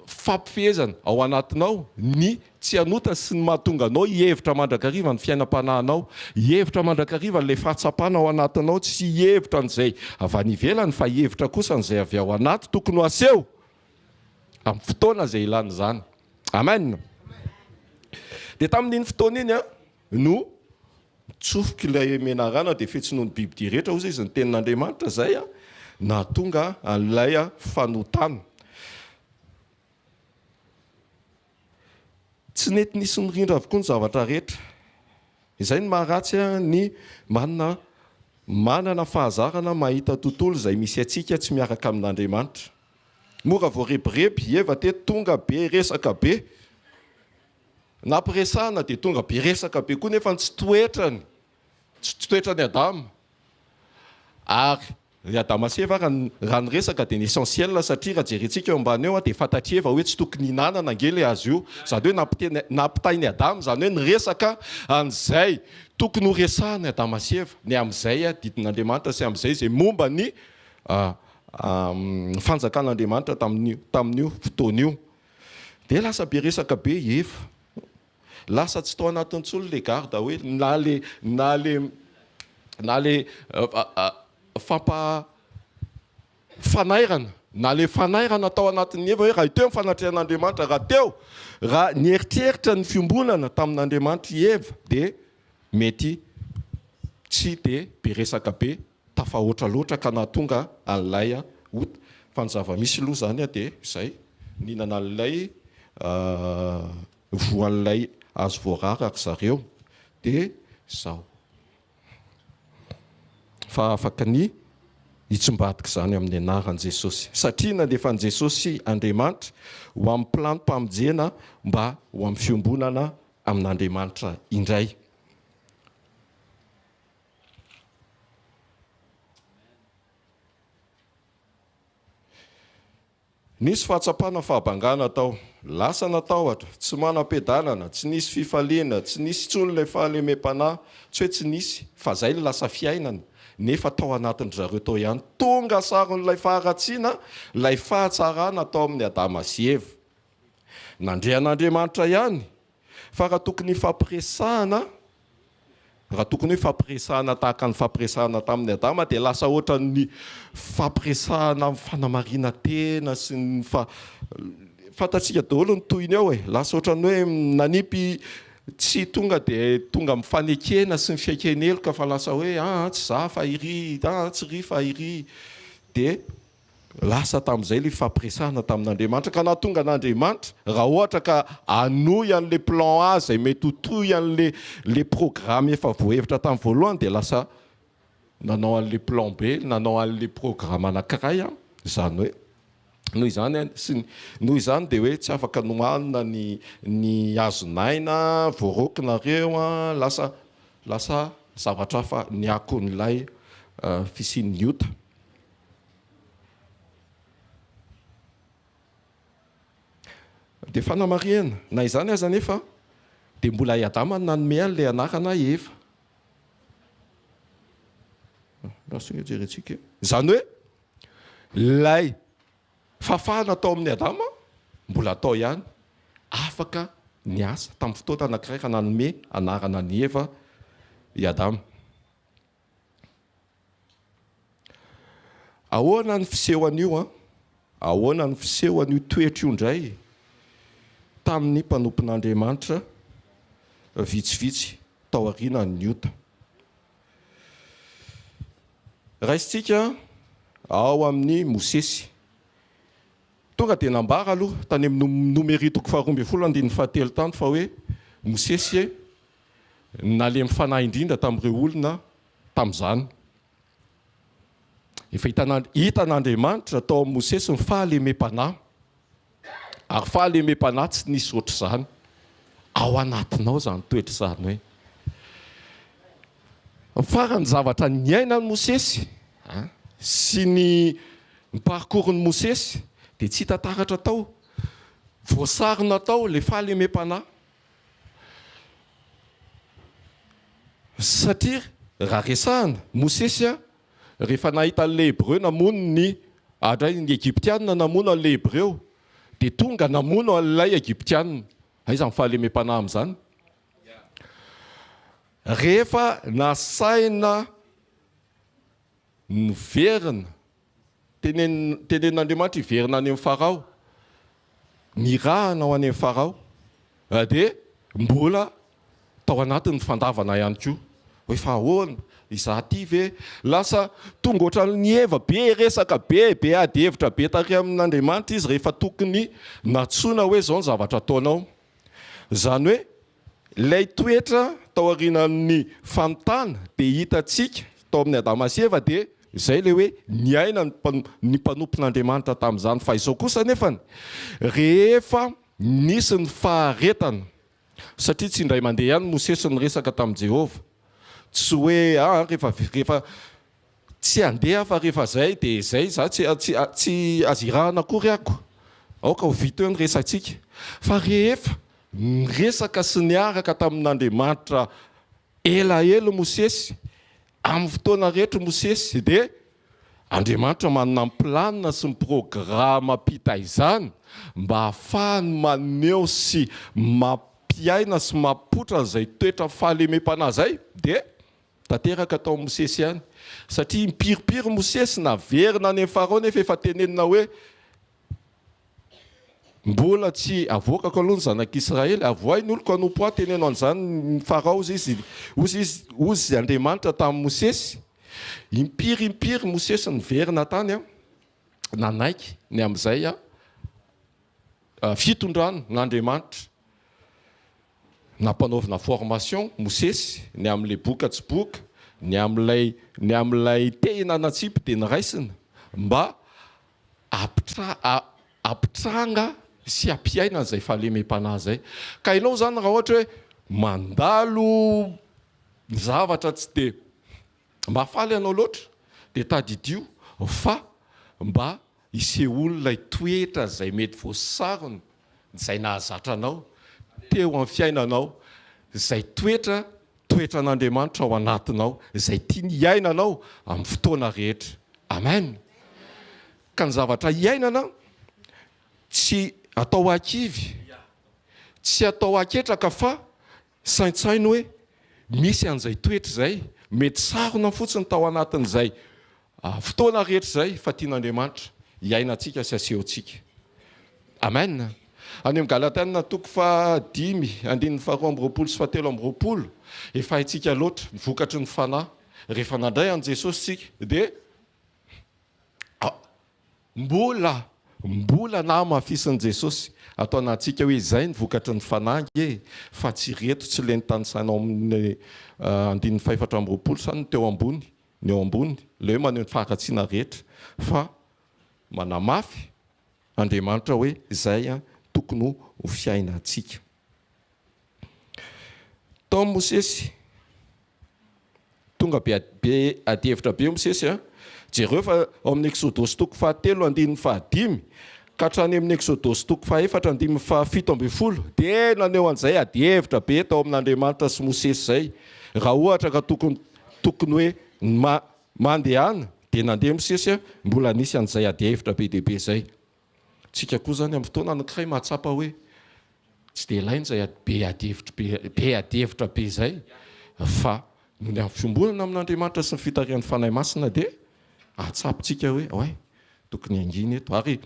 fampifehezana ao anatinao ny tsy hanota sy ny mahatonga anao hihevitra mandrakariva ny fiainam-panahinao, hihevitra mandrakariva n'ilay fahatsapana ao anatinao, tsy hihevitra n'izay avy any ivelany fa hihevitra kosa n'izay avy ao anaty tokony ho aseho amin'ny fotoana izay ilana izany. amen. Dia tamin'iny fotoana iny a no tsofoka ilay menarana dia fetsinoany bibidia rehetra ozy izy ny tenin'Andriamanitra zay a na tonga an'ilay fanotana. Tsy nety nisy mirindra avokoa ny zavatra rehetra. Izay ny maharatsy a ny manana fahazarana mahita tontolo izay misy atsika tsy miaraka amin'Andriamanitra. Mora voarebireby eva teto tonga be resaka be. Nampiresahana dia tonga be resaka be koa nefa tsy toetrany Adama. Ary ry Adama sy Eva raha ny resaka dia ny essentiel satria raha jerentsika eo ambany eo dia fantatry Eva hoe tsy tokony hinanana angely azy io. Zany hoe nampitainy Adama, zany hoe ny resaka an'izay tokony ho resahana Adama sy Eva. Ny amin'izay didin'Andriamanitra sy amin'izay izay momba ny fanjakan'Andriamanitra tamin'io fotoana io. Dia lasa be resaka be Eva. Lasa tsy tao anatin'ny tsolo le garda hoe na le fanairana na le fanairana tao anatin'ny Eva hoe raha teo mifanatrehan'Andriamanitra raha nieritreritra ny fiombonana tamin'Andriamanitra i Eva dia mety tsy dia be resaka be tafahoatra loatra ka nahatonga an'ilay fanjava misy loha zany dia izay ninana an'ilay voan'ilay azo voarara ary zareo dia izao. Fa afaka ny hitsombadika izany amin'ny anaran'i Jesosy. Satria nandefa an'i Jesosy Andriamanitra ho amin'ny plano-pamonjena mba ho amin'ny fiombonana amin'Andriamanitra indray. Nisy fahatsapana fahabangana tao, lasa natahotra, tsy manam-piadalana, tsy nisy fifaliana, tsy nisy intsony ilay fahalemem-panahy, tsy hoe tsy nisy, fa zay lasa fiainana, nefa tao anatin'ny zareo tao ihany. Tonga saron'ilay faharatsiana, ilay fahatsarana tao amin'ny Adama sy Eva. Nandrehan'Andriamanitra ihany, fa raha tokony fampiresahana tahaka ny fampiresahana tamin'ny Adama dia lasa ohatra ny fampiresahana amin'ny fanamarina tena sy ny fantatsika daholo ny toyiny ao lasa ohatra ny hoe nanipy tsy tonga dia tonga mifanekena sy ny fiaikeneloka fa lasa hoe tsy za fa iry, tsy ry fa iry, dia lasa tamin'izay le fampiresahana tamin'Andriamanitra ka nahatonga an'Andriamanitra raha ohatra ka anoy an'le plan A izay mety ho toy an'le programme efa voahevitra tamin'ny voalohany dia lasa nanao an'le plan B, nanao an'le programme anankiray izany hoe noho izany dia hoe tsy afaka nohanina ny hazonaina voarokinaareo lasa zavatra hafa ny akon'ilay fisian'ny ota. Dia fanamariana na izany aza nefa dia mbola i Adama nanome an'ilay anarana Eva. Izany hoe lay fafana tao amin'ny Adama mbola tao ihany, afaka ny asa tamin'ny fotoana anankiray ka nanome anarana ny Eva i Adama. Ahoana ny fisehoan'io ahoana ny fisehoan'io toetra io indray tamin'ny mpanompon'Andriamanitra vitsivitsy tao aorianan'ny ota. Raisitsika ao amin'ny Mosesy. Tonga dia nambara aloha tany amin'ny nomeritoko 12:7 tany fa hoe Mosesy nalemy fanahy indrindra tamin'ireo olona tamin'izany. Efa hitan'Andriamanitra tao amin'ny Mosesy ny fahalemem-panahy. Ary fahalemem-panahy tsy nisy ohatr'izany. Ao anatinao izany toetra izany hoe farany zavatra niainan'ny Mosesy sy ny parcours-ny Mosesy dia tsy hita taratra tao, voasarona tao ilay fahalemem-panahy. Satria raha resahana Mosesy rehefa nahita an'ilay Hébreu namono ny Egyptianina namono an'ilay Hébreu dia tonga namono an'ilay Egyptianina. Aiza ny fahalemem-panahy amin'izany? Rehefa nasaina niverina tenen'Andriamanitra hiverina any amin'ny Farao, nirahana ao any amin'ny Farao dia mbola tao anatin'ny fandavana ihany koa hoe fa ahoana izaho ty ve lasa tonga ohatran'ny eva be resaka be ady hevitra be tary amin'Andriamanitra izy rehefa tokony natsoina hoe zao ny zavatra ataonao. Zany hoe ilay toetra tao aorian'ny fanontana dia hitantsika tao amin'ny Adama sy Eva dia izay le hoe ny aina ny mpanompon'Andriamanitra tamin'izany. Fa izao kosa nefany rehefa nisy ny faharetana, satria tsy indray mandeha ihany Mosesy ny resaka tamin'i Jehova, tsy hoe rehefa tsy handeha fa rehefa zay dia zay za tsy azirahana akory ako, aoka ho vita eo ny resantsika. Fa rehefa resaka sy niaraka tamin'Andriamanitra elaela Mosesy, amin'ny fotoana rehetra Mosesy, dia Andriamanitra manana ny planina sy ny programa pitaizany mba ahafahany maneho sy mampiaina sy mampotra an'izay toetra fahalemem-panahy zay, dia tanteraka tao Mosesy ihany. Satria mipiripiry Mosesy naverina any amin'ny Farao nefa efa tenenina hoe mbola tsy avoakako aloha ny zanak'Israely, avoay ny oloko hanompo ahy, teneno an'izany ny Farao ozy Andriamanitra tamin'ny Mosesy. Impirimpiry Mosesy niverina tany nanaiky ny amin'izay fitondrano n'Andriamanitra. Nampanaovina formation Mosesy ny amin'ilay boka tsy boka, ny amin'ilay tehina natsipy dia niraisina mba apitranga sy ampiaina an'izay fahalemem-panahy zay. Ka ianao zany raha ohatra hoe mandalo zavatra tsy dia mahafaly ianao loatra dia tadidio, fa mba iseholy ilay toetra zay mety voasarony izay nahazatra anao teo amin'ny fiainanao, izay toetran'Andriamanitra ao anatinao, izay tiany iainanao amin'ny fotoana rehetra. Amen. Ka ny zavatra iainana tsy atao akivy, tsy atao aketraka, fa saintsainy hoe misy an'izay toetra zay mety sarona fotsiny tao anatin'izay fotoana rehetra zay, fa tian'Andriamanitra iainantsika sy asehontsika. Amen. Any amin'ny Galatiana toko 5:2 sy 7:20, efa haitsika loatra ny vokatry ny fanahy rehefa nandray an' Jesosy tsika, dia mbola na mahafisin'i Jesosy atao anatsika hoe izay ny vokatry ny fanahy, fa tsy reto tsy le nytany sainao amin'ny 5:20 sa ny teo ambony, ny eo ambony le hoe maneho ny faharatsiana rehetra, fa manamafy Andriamanitra hoe izay tokony ho fiaina antsika. Tao Mosesy tonga be ady hevitra be Mosesy jereo fa ao amin'ny Exodosy toko 7:1-5 ka hatrany amin'ny Exodosy toko 4:17 dia naneo an'izay ady hevitra be tao amin'Andriamanitra sy Mosesy zay. Raha ohatra ka tokony hoe mandehana dia nandeha Mosesy mbola nisy an'izay ady hevitra be dehibe zay. Tsika koa zany amin'ny fotoana anankiray mahatsapa hoe tsy dia ilainy izay be ady hevitra be zay, fa ny amin'ny fiombolana amin'Andriamanitra sy ny fitarian'ny fanahy masina dia atsapitsika hoe oay tokony anginy eto. Ary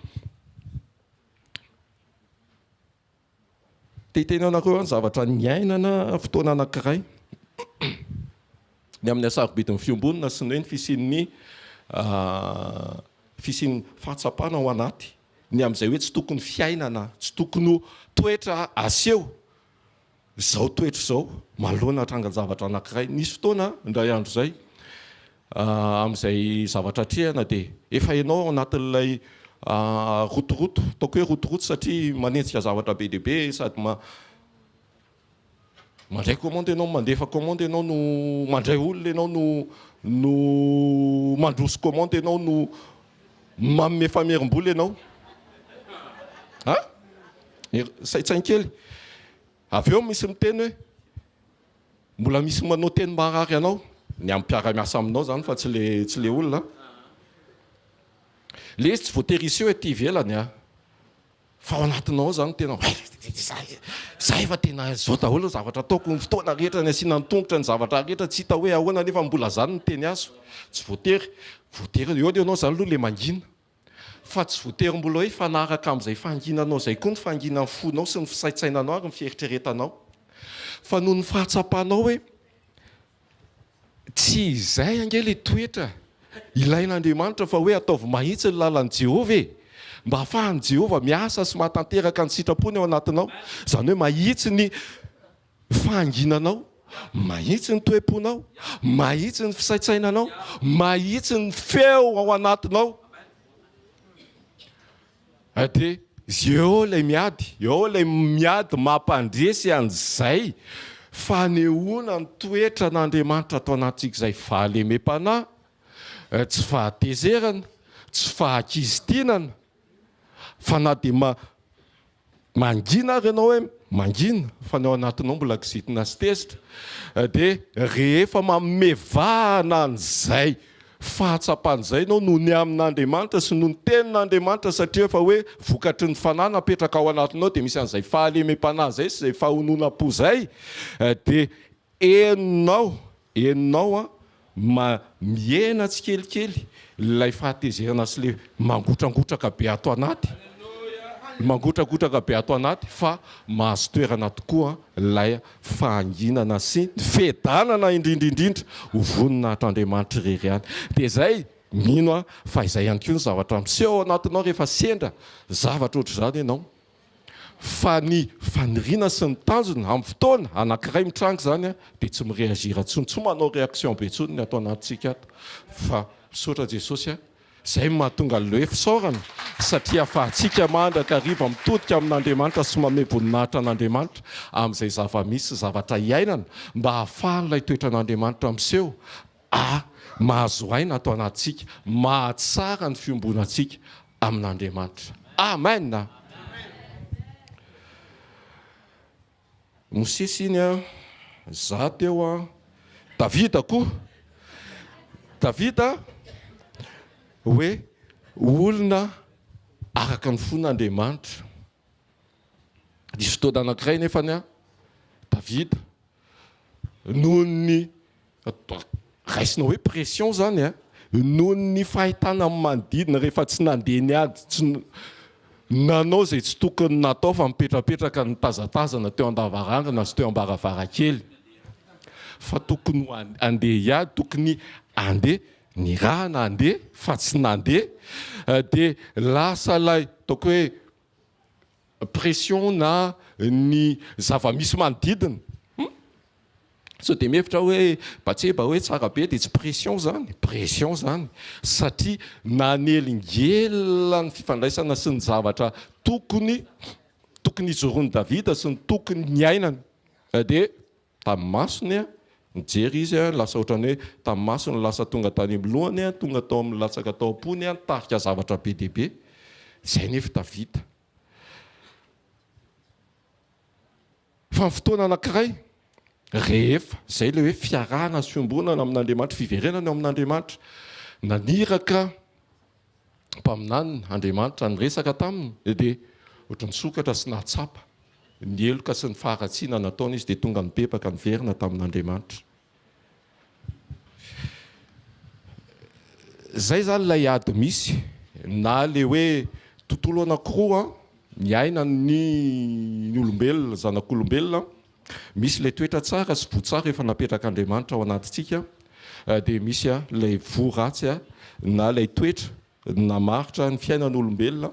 tenenareo ny zavatra niainana fotoana anankiray ny amin'ny asarobidin'ny fiombolana sy ny hoe ny fisian'ny fahatsapana ao anaty, ny amin'izay hoe tsy tokony fiainana, tsy tokony toetra aseho zao toetra zao manoloana hatranga zavatra anankiray. Nisy fotoana indray andro zay amin'izay zavatra trehana dia efa ianao anatin'ilay rotoroto, ataoko hoe rotoroto satria manenjika zavatra be dehibe, sady mandray commande ianao, mandefa commande ianao, no mandray olona ianao, no mandroso commande ianao, no manome famerim-bola ianao. Saitsainy kely. Avy eo misy miteny hoe mbola misy manao teny marary ianao, ny amin'ny mpiara-miasa aminao zany fa tsy le olona. Le izy tsy voatery iseho ety ivelany fa ao anatinao zany tena zay fa tena zao daholo ny zavatra ataoko, ny fotoana rehetra ny asiana ny tongotra ny zavatra rehetra, tsy hita hoe ahoana nefa mbola zany ny teny azo. Tsy voatery eo ianao zany aloha le mangina, fa tsy voatery-mbola hoe fanaraka amin'izay fanginanao zay koa ny fanginan'ny fonao sy ny fisaitsainanao ary ny fieritreretanao fa noho ny fahatsapanao hoe tsy izay ange le toetra ilain'Andriamanitra fa hoe ataovy mahitsy ny lalan'i Jehova e mba hahafahan'i Jehova miasa sy mahatanteraka ny sitrapony ao anatinao izany hoe mahitsy ny fanginanao mahitsy ny toe-ponao mahitsy ny fisaitsainanao mahitsy ny feo ao anatinao dia eo lay miady eo lay miady mampandresy an'izay fanehoana ny toetra n'Andriamanitra atao anatsika izay fahalemem-panahy tsy fahatezerana tsy fahakizitinana fa na dia mangina ary ianao hoe mangina fa ny ao anatinao mbola kizitina sy tezitra dia rehefa mamevahana an'izay fahatsapan'izay ianao noho ny amin'Andriamanitra sy noho ny tenin'Andriamanitra satria efa hoe vokatry ny fanahy napetraka ao anatinao dia misy an'izay fahalemem-panahy zay sy izay fahononam-po zay dia enonao miena tsikelikely ilay fahatezerana sy le mangotragotraka be ato anaty mangotragotraka be ato anaty fa mahazo toerana tokoa ilay fahanginana sy fedanana indrindraindrindra ho voninahitran'Andriamanitra irery any dia zay mino fa izay ihany koa ny zavatra miseho ao anatinao rehefa sendra zavatra ohatr'izany ianao fa ny faniriana sy ny tanjona amin'ny fotoana anankiray mitrango zany dia tsy mireagira tsony tsy manao réaction be tsony ny atao anatintsika ato fa misaotra Jesosy zay mahatonga le fisaorana satria ahafahantsika mandraka hariva mitodika amin'Andriamanitra sy manome voninahitra an'Andriamanitra amin'izay zava-misy zavatra iainana mba hahafahan'ilay toetra n'Andriamanitra miseho mahazo aina atao anatintsika mahatsara ny fiombonantsika amin'Andriamanitra. Amen. Mosesy iny za teo Davida koa Davida hoe olona araka ny fon'Andriamanitra diso fotoana anankiray nefany Davida noho ny raisina hoe pression zany noho ny fahitana amin'ny manodidina rehefa tsy nandeha niady tsy nanao zay tsy tokony natao fa mipetrapetraka ny tazatazana teo an-davarangana sy teo am-baravarakely fa tokony andeha hiady tokony andeha ny raha nandeha fa tsy nandeha dia lasa lay taoko hoe pression na ny zava-misy manodidina so dia mihevitra hoe batseba hoe tsara be dia tsy pression zany satria nanelingela ny fifandraisana sy ny zavatra tokony hijoroan'i Davida sy ny tokony ny ainany dia tamin'ny masony mijery izy lasa ohatrany hoe tamin'ny masony lasa tonga tany amin'ny lohany tonga tao amin'ny latsaka tao am-pony tarika zavatra be dia be izay nefa Davida fa ny fotoana anankiray rehefa izay le hoe fiarahana sy fiombonana amin'Andriamanitra fiverenana amin'Andriamanitra naniraka mpaminanina Andriamanitra nyresaka taminy dia ohatrany sokatra sy nahatsapa ny eloka sy ny faharatsiana nataony izy dia tonga nipepaka niverina tamin'Andriamanitra zay zany ilay ady misy na le hoe tontolo anankiroa ny aina ny olombelona zanak'olombelona misy ilay toetra tsara sy voatsara efa napetraka Andriamanitra ao anatintsika dia misy ilay voaratsy na ilay toetra namaritra ny fiainan'olombelona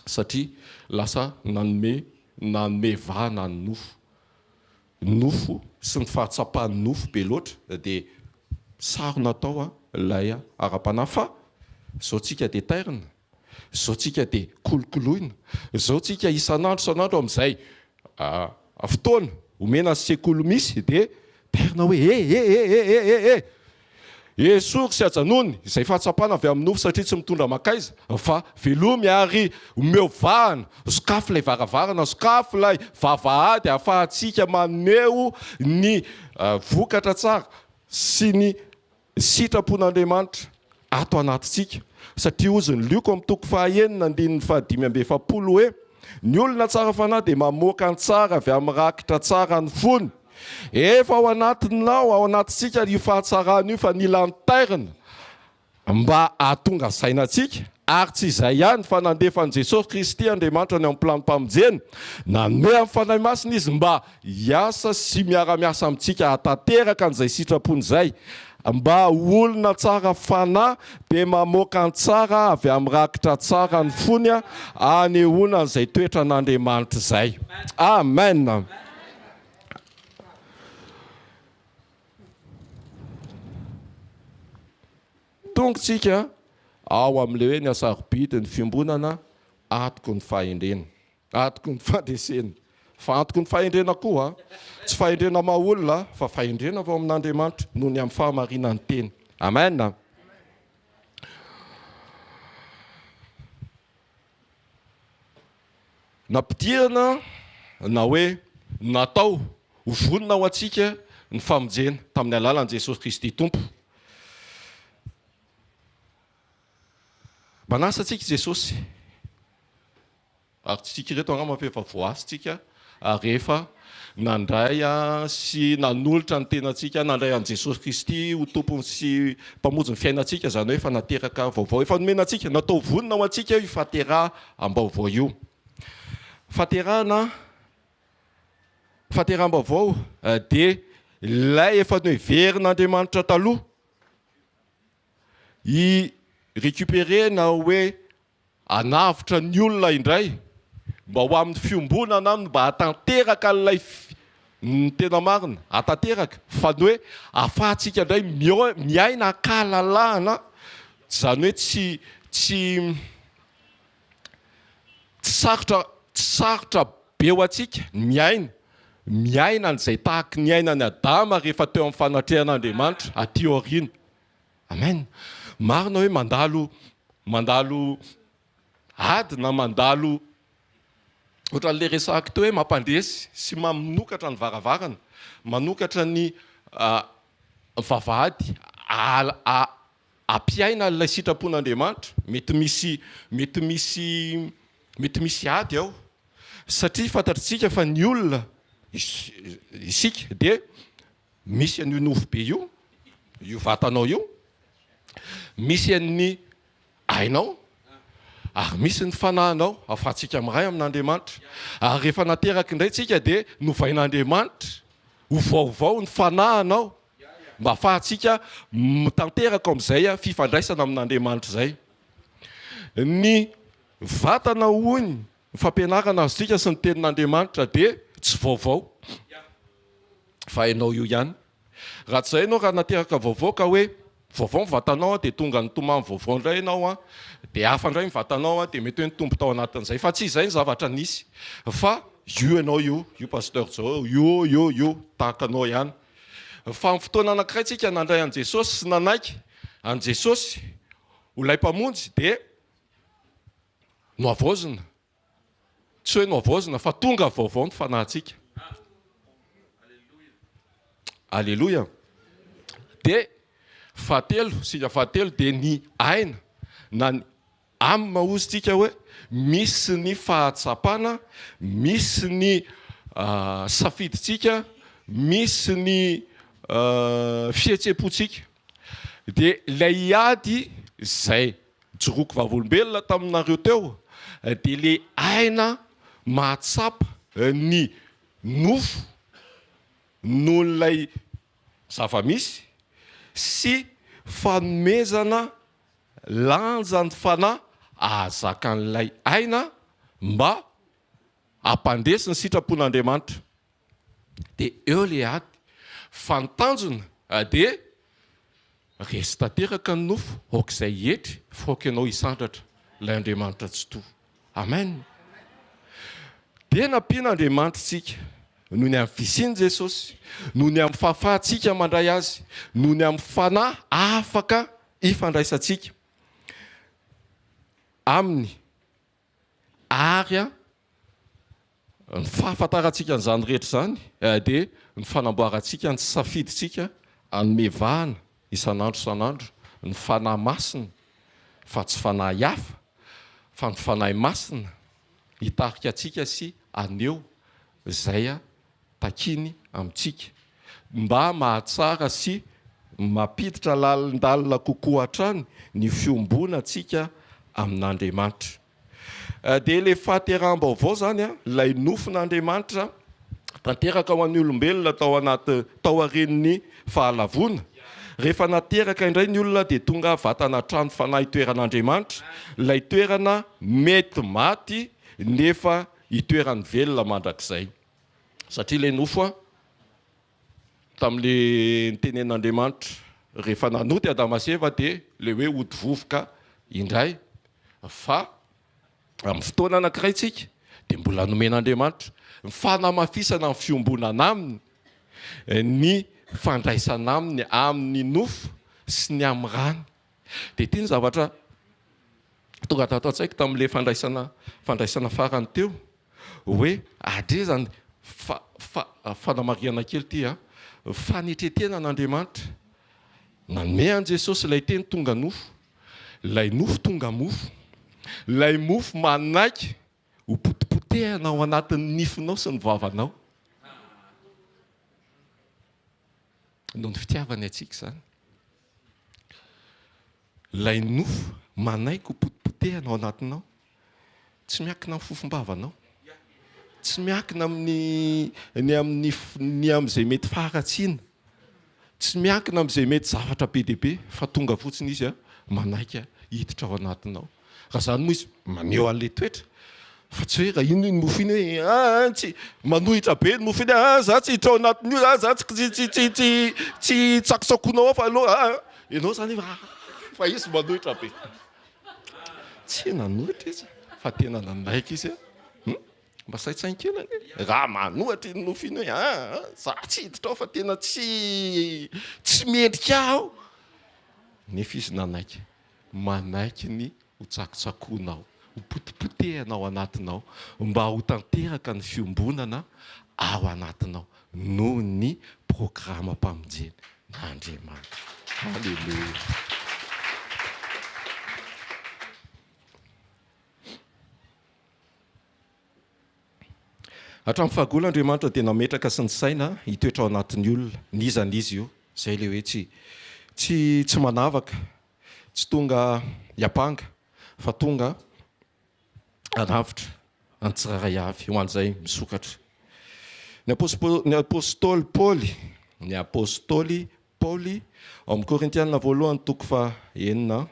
satria lasa nanome vahana ny nofo sy ny fahatsapahany nofo be loatra dia saro natao ilay ara-panahy fa zao tsika dia tairina zao tsika dia kolokoloina zao tsika isanandro amin'izay fotoana omena sekoly misy dia tairina hoe esory sy ajanony izay fahatsapana avy amin'ny nofo satria tsy mitondra makaiza fa velomy ary omeo vahana sokafo ilay varavarana sokafo ilay vavahady ahafahantsika maneo ny vokatra tsara sy ny sitrapon'Andriamanitra ato anatintsika satria ozy ny lioko amin'ny toko fahaenina andininy fahadimy amby efapolo hoe ny olona tsara fanahy dia mamoaka ny tsara avy amin'ny rakitra tsara ny fony efa ao anatinao ao anatintsika io fahatsarana io fa nila ny tairina mba ahatonga sainantsika ary tsy izay ihany fa nandefa an' Jesosy Kristy Andriamanitra ny amin'ny planompamonjeny nanome amin'ny fanahy masina izy mba hiasa sy miara-miasa amintsika hatanteraka an'izay sitrapony izay, mba olona tsara fanahy dia mamoaka ny tsara avy amin'ny rakitra tsara ny fony anehoana an'izay toetra n'Andriamanitra izay. Amen. Tongotsika ao amin'ilay hoe ny asarobidi ny fiambonana atoko ny fahendrena, atoko ny fandresena, fa antoko ny fahendrena koa tsy fahendrena maha-olona fa fahendrena avao amin'Andriamanitra noho ny amin'ny fahamarinany teny. Amen. Nampidirana na hoe natao ho vonona ho antsika ny famonjena tamin'ny alalan'i Jesosy Kristy Tompo. Manasa antsika Jesosy ary tsika reto angamba fa efa voasitsika rehefa nandray sy nanolotra ny tenantsika, nandray an' Jesosy Kristy ho tompony sy mpamonjy ny fiainantsika, izany hoe efa nateraka vaovao, efa nomena antsika, natao vonona ho antsika io fateraha am-baovao io. Fateraha-baovao dia ilay efa noheverin'Andriamanitra taloha i récupérer na hoe anavitra ny olona indray mba ho amin'ny fiombonana aminy, mba hatanteraka ilay ny tena marina, hatanteraka fa ny hoe ahafahantsika indray miaina kahalalahana, izany hoe tsy sarotra be ho antsika miaina an'izay tahaka ny ainany Adama rehefa teo amin'ny fanatrehan'Andriamanitra aty aoriana. Amen. Marina hoe mandalo ady na mandalo ohatran'ilay resahako teo hoe mampandresy sy manokatra ny varavarana, manokatra ny vavahady ampiaina ilay sitrapon'Andriamanitra. Mety misy ady ao satria fantatritsika fa ny olona isika dia misy an'io nofo be io vatanao io, misy an'ny ainao ary misy ny fanahinao ahafahantsika miray amin'Andriamanitra. Ary rehefa nateraka indray tsika dia novain'Andriamanitra ho vaovao ny fanahinao mba ahafahantsika mitanteraka amin'izay fifandraisana amin'Andriamanitra izay. Ny vatana hoy ny fampianarana azontsika sy ny tenin'Andriamanitra dia tsy vaovao fa ianao io ihany. Raha tsy izay ianao raha nateraka vaovao ka hoe vaovao mivatanao dia tonga ny tomamy vaovao indray ianao dia hafa indray mivatanao dia mety hoe nitombo tao anatin'izay, fa tsy izay ny zavatra nisy fa io ianao io pasteur zao io tahaka anao ihany. Fa amin'ny fotoana anankiray tsika nandray an' Jesosy sy nanaiky an' Jesosy ho lay mpamonjy dia noavozina, tsy hoe noavozina fa tonga vaovao ny fanahintsika. Alléluia. Dia fahatelo dia ny aina na ny amin'ny mahozitsika hoe misy ny fahatsapana, misy ny safiditsika, misy ny fihetsepontsika. Dia ilay ady izay joroky vavolombelona taminareo teo dia ilay aina mahatsapa ny nofo noho n'ilay zava-misy sy fanomezana lanjany fanahy ahazakan'ilay aina mba hampandresy ny sitrapon'Andriamanitra. Dia eo ilay ady fantanjona dia resy tanteraka ny nofo aok'izay hetry faoka ianao hisandratra ilay Andriamanitra tsy toa. Amen. Dia nampian'Andriamanitra tsika noho ny amin'ny fisiany Jesosy, noho ny amin'ny fahafahantsika mandray azy, noho ny amin'ny fanahy afaka ifandraisantsika aminy ary ny fahafantarantsika n'izany rehetra izany dia ny fanamboarantsika ny safiditsika anomevahana isan'andro ny fanahy masina fa tsy fanahy hafa fa ny fanahy masina hitarika antsika sy aneo izay takiny amintsika mba mahatsara sy mampiditra lalindalina kokoa hatrany ny fiombona antsika amin'Andriamanitra. Dia ilay fahateraham-baovao zany a, ilay nofon'Andriamanitra tanteraka ho an'ny olombelona tao aren'ny fahalavona. Rehefa nateraka indray ny olona dia tonga vatana trano fanahy toeran'Andriamanitra, ilay toerana mety maty nefa itoerany velona mandrakizay. Satria ilay nofo a, tamin'ilay nitenen'Andriamanitra rehefa nanoty Adama sy Eva dia ilay hoe ody vovoka indray, fa amin'ny fotoana anankiray tsika dia mbola nomen'Andriamanitra ny fanamafisana ny fiombonana aminy, ny fandraisana aminy amin'ny nofo sy ny amin'ny rany. Dia ity ny zavatra tonga tato an-tsaiko tamin'ilay fandraisana farany teo, hoe adre zany fanamariana kely ity a, fanetretena n'Andriamanitra nanome an Jesosy ilay teny tonga nofo, ilay nofo tonga mofo, ilay mofo manaiky ho potipotehana ao anatin'ny nifinao sy ny vavanao. Noho ny fitiavany atsika zany, ilay nofo manaiky ho potipotehana ao anatinao, tsy miankina amin'ny fofom-bavanao, tsy miankina amin'izay mety faharatsiana, tsy miankina amin'izay mety zavatra be dia be, fa tonga fotsiny izy a manaiky hiditra ao anatinao. Raha zany moa izy maneho an'ilay toetra, fa tsy hoe raha ino ny mofo iny hoe tsy manohitra be ny mofo iny, za tsy hiditra ao anatin'io, za tsy tsakosakonao ao fa aloha ianao zany fa izy manohitra be. Tsy nanohitra izy fa tena nanaiky izy mba saitsainy kely anie, raha manohatra iny nofo iny hoe za tsy hiditra ao fa tena tsy mendrika aho, nefa izy nanaiky, manaiky ny ho tsakotsakonao, ho potipotehanao ao anatinao, mba ho tanteraka ny fiombonana ao anatinao noho ny programam-pamonjena n'Andriamanitra. Halleluja. Hatramin'ny fahagolo Andriamanitra dia nametraka sy ny saina hitoetra ao anatin'ny olona, nizan'izy io, izay ilay hoe tsy manavaka, tsy tonga hiapanga, fa tonga hanavitra an-tsiraray avy ho an'izay misokatra. Ny apôstôly Paoly ao amin'ny Korintianina voalohany toko faha 9,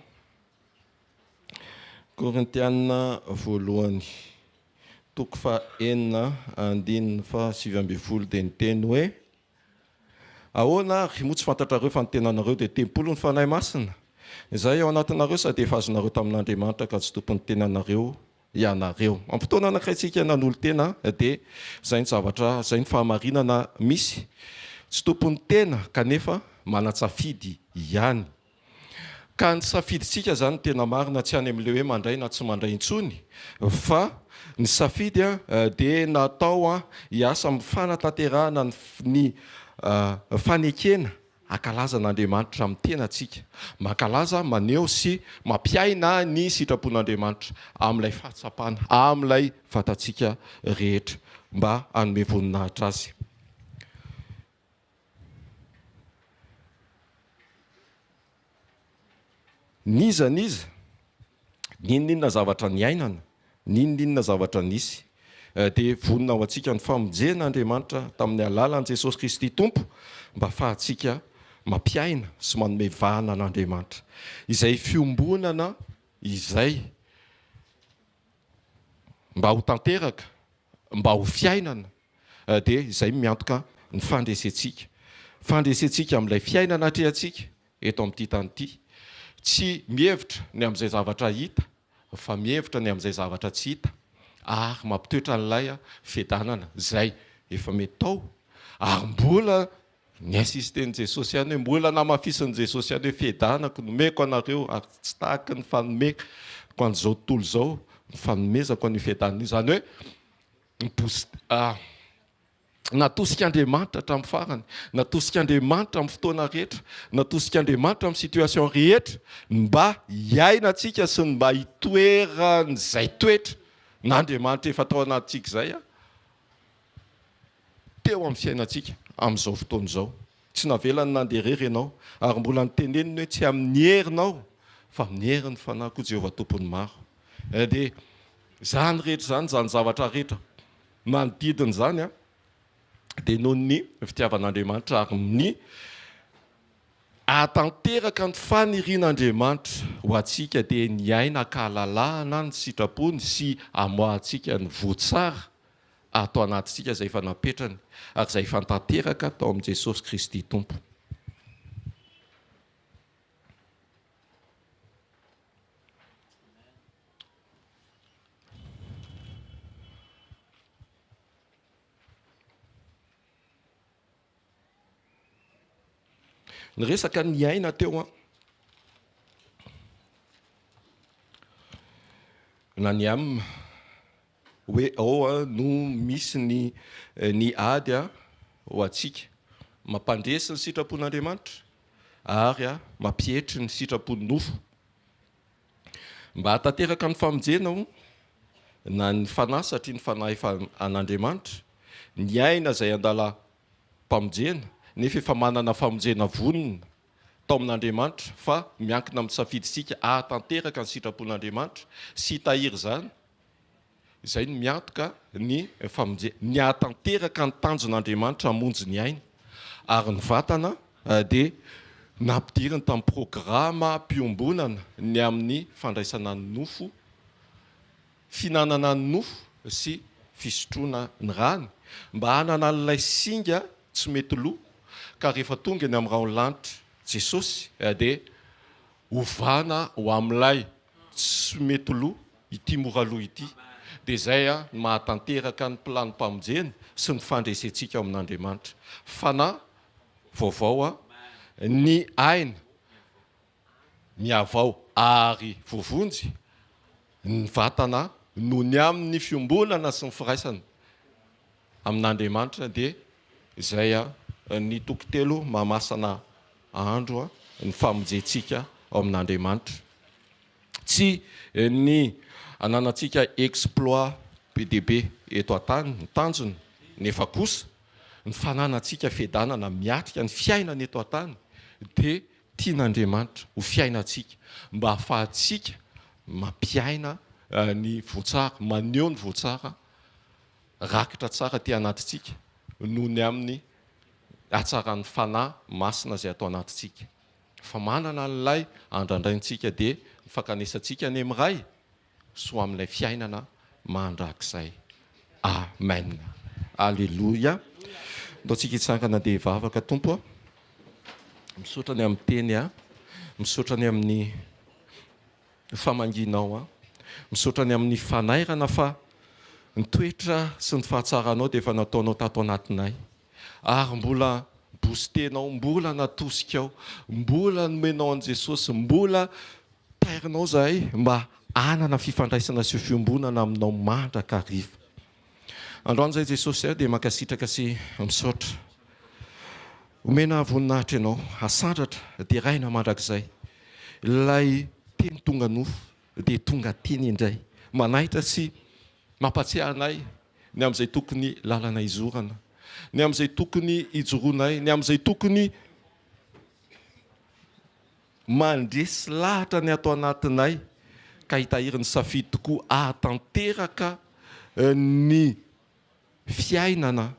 Korintianina voalohany toko faha 9 andininy faha 7 dia niteny hoe: ahoana ry moa tsy fantatrareo fa ny tenanareo dia tempolo ny fanahy masina, izay ao anatinareo sady efa azonareo tamin'Andriamanitra ka tsy tompon'ny tenanareo ianareo. Amin'ny fotoana anankiray tsika nanolo tena dia izay ny zavatra, izay ny fahamarinana misy, tsy tompon'ny tena kanefa manatsafidy ihany. Ka ny safidintsika zany tena marina, tsy any amin'ilay hoe mandray na tsy mandray intsony, fa ny safidy dia natao hiasa amin'ny fanatanterahana ny fanekena ankalaza n'Andriamanitra amin'ny tenantsika, mankalaza, maneho sy mampiaina ny sitrapon'Andriamanitra amin'ilay fahatsapana, amin'ilay vatantsika rehetra mba hanome voninahitra azy. Nizaniza ninona zavatra niainana, ninona zavatra nisy, dia vonina ho antsika ny famonjen'Andriamanitra tamin'ny alalan'i Jesosy Kristy Tompo mba ahafahantsika mampiaina sy manome vahana an'Andriamanitra. Izay fiombonana izay mba ho tanteraka, mba ho fiainana, dia izay miantoka ny fandresentsika. Fandresentsika amin'ilay fiainana atrehantsika eto amin'ity tany ity. Tsy mihevitra ny amin'izay zavatra hita, fa mihevitra ny amin'izay zavatra tsy hita, ary mampitoetra n'ilay fiadanana izay efa mety tao, ary mbola ny asisten'i Jesosy ihany hoe mbola namafisin'i Jesosy ihany hoe fiadanako nomeko anareo ary tsy tahaka ny fanomeko an'izao tontolo izao, ny fanomezako an'io fiadanana io. Zany hoe natosika Andriamanitra hatramin'ny farany, natosika Andriamanitra amin'ny fotoana rehetra, natosika Andriamanitra amin'ny situation rehetra mba hiainantsika sy mba hitoeran'izay toetra n'Andriamanitra efa tao anatintsika izay teo amin'ny fiainantsika amin'izao fotoana izao. Tsy navelany nandeha irery ianao ary mbola niteneniny hoe tsy amin'ny herinao fa mieriny fanahy koa Jehovah tompony maro. Dia zany rehetra zany zany zavatra rehetra manodidina zany dia noho ny fitiavan'Andriamanitra ary ny atanteraka ny fanirian'Andriamanitra ho antsika dia ny aina kahalalahana ny sitrapony sy amoahantsika ny voatsara atao anatintsika izay efa napetrany ary izay efa tanteraka tao amin'i Jesosy Kristy Tompo. Ny resaka ny aina teo na ny amina hoe ao no misy ny ady ho antsika mampandresy ny sitrapon'Andriamanitra ary mampietry ny sitrapony nofo mba hatanteraka ny famonjena na ny fanahy satria ny fanahy efa an'Andriamanitra ny aina izay andala mpamonjena nefa efa manana famonjena vonona tao amin'Andriamanitra fa miankina amin'ny safiditsika hatanteraka ny sitrapon'Andriamanitra sy hitahiry zany izay no miantoka ny famonjena ny hatanteraka ny tanjon'Andriamanitra hamonjy ny aina ary ny vatana dia nampidiriny tamin'ny programa mpihombonana ny amin'ny fandraisana ny nofo finanana ny nofo sy fisotroana ny rany mba hanana an'ilay singa tsy mety loha ka rehefa tonga ny amin'ny raolanitra Jesosy dia ovana ho amin'ilay tsy mety loha ity mora loha ity dia izay mahatanteraka ny plano-mpamonjena sy ny fandresentsika ao amin'Andriamanitra fanahy vaovao ny aina miavao ary vovonjy ny vatana noho ny amin'ny fiombonana sy ny firaisana amin'Andriamanitra dia izay ny tokotelo mahamasana andro ny famonjentsika ao amin'Andriamanitra tsy ny ananantsika exploit PDB eto an-tany ny tanjony nefa kosa ny fananantsika fiadanana miatrika ny fiainana eto an-tany dia tian'Andriamanitra ho fiainantsika mba hahafahantsika mampiaina ny voatsara maneho ny voatsara rakitra tsara ty anatintsika noho ny amin'ny hatsaran'ny fanahy masina izay atao anatintsika fa manana n'ilay andrandraintsika dia nyfankanesantsika ny amiray so amin'ilay fiainana mandrakizay. Amen. Alleluia. Ndaontsika hitsangana dia hivavaka Tompo misaotrany amin'ny teny misaotrany amin'ny famanginao misaotrany amin'ny fanairana fa ny toetra sy ny fahatsaranao dia efa nataonao tato anatinay ary mbola boostenao mbola natosikao mbola nomenao an' Jesosy mbola tairinao zahay mba anana fifandraisana sy fiombonana aminao mandraka hariva. Androany izay Jesosy dia mankasitraka sy misaotra omena voninahitra ianao asandratra dia raina mandrakizay ilay teny tonga nofo dia tonga teny indray manahitra sy mampatsiahy anay ny amin'izay tokony lalana izorana ny amin'izay tokony ijoroanay ny amin'izay tokony mandresy lahatra ny atao anatinay ka hitahiry ny safidy tokoa ahatanteraka ny fiainana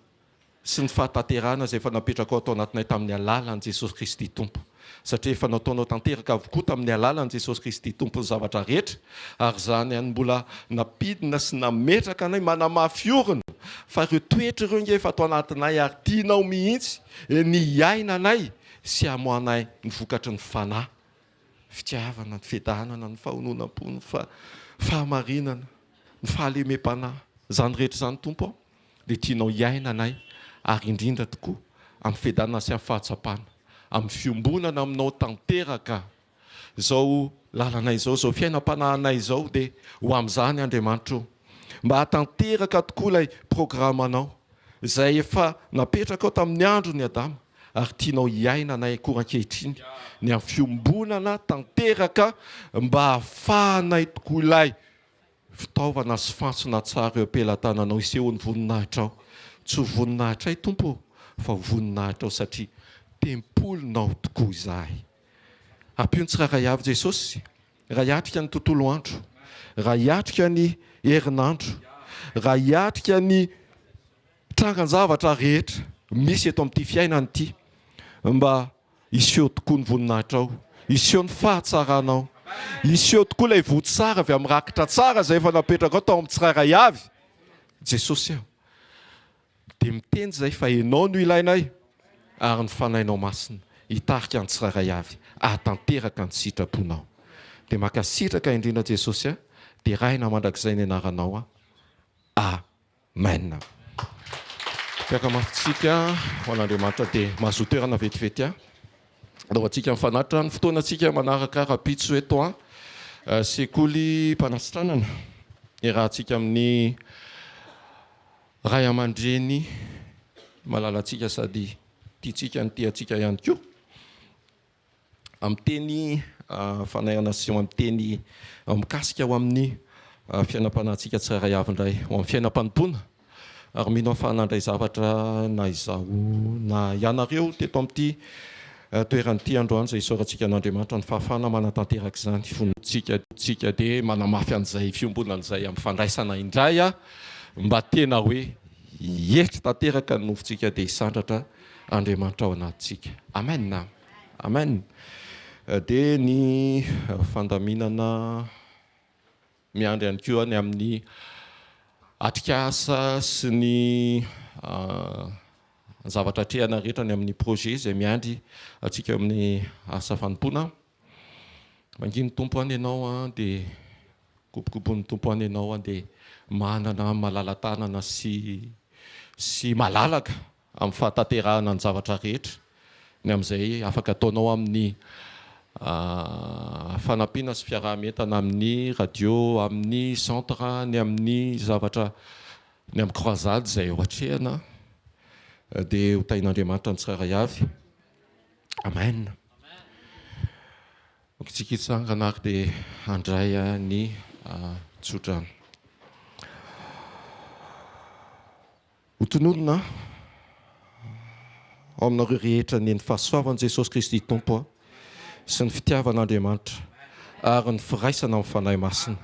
sy ny fahatanterana izay efa napetraka ao atao anatinay tamin'ny alalan'i Jesosy Kristy Tompo satria efa nataonao tanteraka avokoa tamin'ny alalan'i Jesosy Kristy Tompo ny zavatra rehetra ary zany mbola napidina sy nametraka anay manamafiorina fa ireo toetra ireo nge efa atao anatinay ary tianao mihitsy ny ainanay sy hamoanay ny vokatry ny fanahy fitiavana ny fiadanana ny fahononam-po ny fahamarinana ny fahalemem-panahy zany rehetra zany Tompo dia tianao iainanay ary indrindra tokoa amin'ny fiadanana sy amin'ny fahatsapana amin'ny fiombonana aminao tanteraka izao lalana izao izao fiainam-panahinay izao dia ho amin'izany Andriamanitra mba hatanteraka tokoa ilay programanao izay efa napetraka ao tamin'ny andro ny Adama ary tianao iainanay koran-kehitriny ny amin'ny fiombonana tanteraka mba hahafahanay tokoa ilay fitaovana sy fantsona tsara eo am-pelantananao isehon'ny voninahitra ao tsy ho voninahitra ay Tompo fa ho voninahitra ao satria tempolonao tokoa izahay. Ampio ny tsiraray avy Jesosy raha hiatrika ny tontolo andro, raha hiatrika ny herinandro, raha hiatrika ny trangan-javatra rehetra misy eto amin'ity fiainana ity, mba iseho tokoa ny voninahitra ao, iseho ny fahatsaranao, iseho tokoa ilay votsara avy amin'ny rakitra tsara izay efa napetraka ao tao amin'ny tsirairay avy Jesosy aho. Dia miteny izay fa ianao no ilainay ary ny fanahinao masina hitarika ny tsirairay avy, ahatanteraka ny sitraponao. Dia makasitraka indrindra Jesosy aho, dia raina mandrakizay ny anaranao amen. Piaka-mafitsika ho an'Andriamanitra dia mahazo toerana vetivety aho. Raha antsika mifanatra ny fotoanantsika manaraka rapitso eto sekoly mpanasitranana irahantsika amin'ny ray aman-dreny malalantsika sady tiantsika ny tiantsika ihany koa. Amin'ny teny fanairana sy amin'ny teny mikasika ho amin'ny fiainam-panahintsika tsirairay avy indray ho amin'ny fiainam-panompoana. Ary mino ahafahanandray zavatra na izaho na ianareo teto amin'ity toeran'ity androany izay isaorantsika an'Andriamanitra ny fahafahana manatanteraka izany fonontsika dia manamafy an'izay fiombonan'izay amin'ny fandraisana indray mba tena hoe hetra tanteraka ny nofontsika dia hisandratra Andriamanitra ao anatintsika. Amen. Amen. Dia ny fandaminana miandry ihany koa ny amin'ny atrikasa sy ny zavatra trehana rehetra ny amin'ny projet izay miandry atsika amin'ny asa fanompoana. Manginy tompo any ianao dia kopokopony tompo any ianao dia manana malala-tanana sy malalaka amin'ny fahatanterahana ny zavatra rehetra ny amin'izay afaka ataonao amin'ny fanampiana sy fiaraha-mientana amin'ny radio, amin'ny centre, ny amin'ny zavatra ny amin'ny croisade izay ohatrehana dia ho tain'Andriamanitra ny tsirairay avy. Amen. Tsika hitsangana ary dia handray ny tsodrano. Ho tononona ao aminareo rehetra ny fahasoavan'i Jesosy Kristy Tompo sy ny fitiavan'Andriamanitra ary ny firaisana amin'ny fanahy masina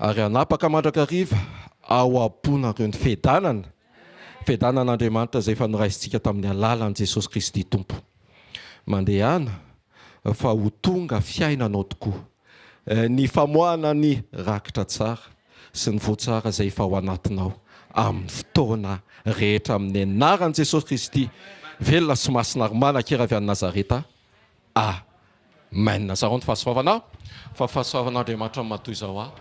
ary hanapaka mandrakariva ao am-ponareo ny fiadanan'Andriamanitra izay efa noraisintsika tamin'ny alalan'i Jesosy Kristy Tompo. Mandehana fa ho tonga fiainanao tokoa ny famoahana ny rakitra tsara sy ny voatsara izay efa ao anatinao amin'ny fotoana rehetra amin'ny anaran'i Jesosy Kristy velona sy masina ary manan-kera avy any Nazareta. Amen. Zarao ny fahasoavanao fa fahasoavan'Andriamanitra matoy izao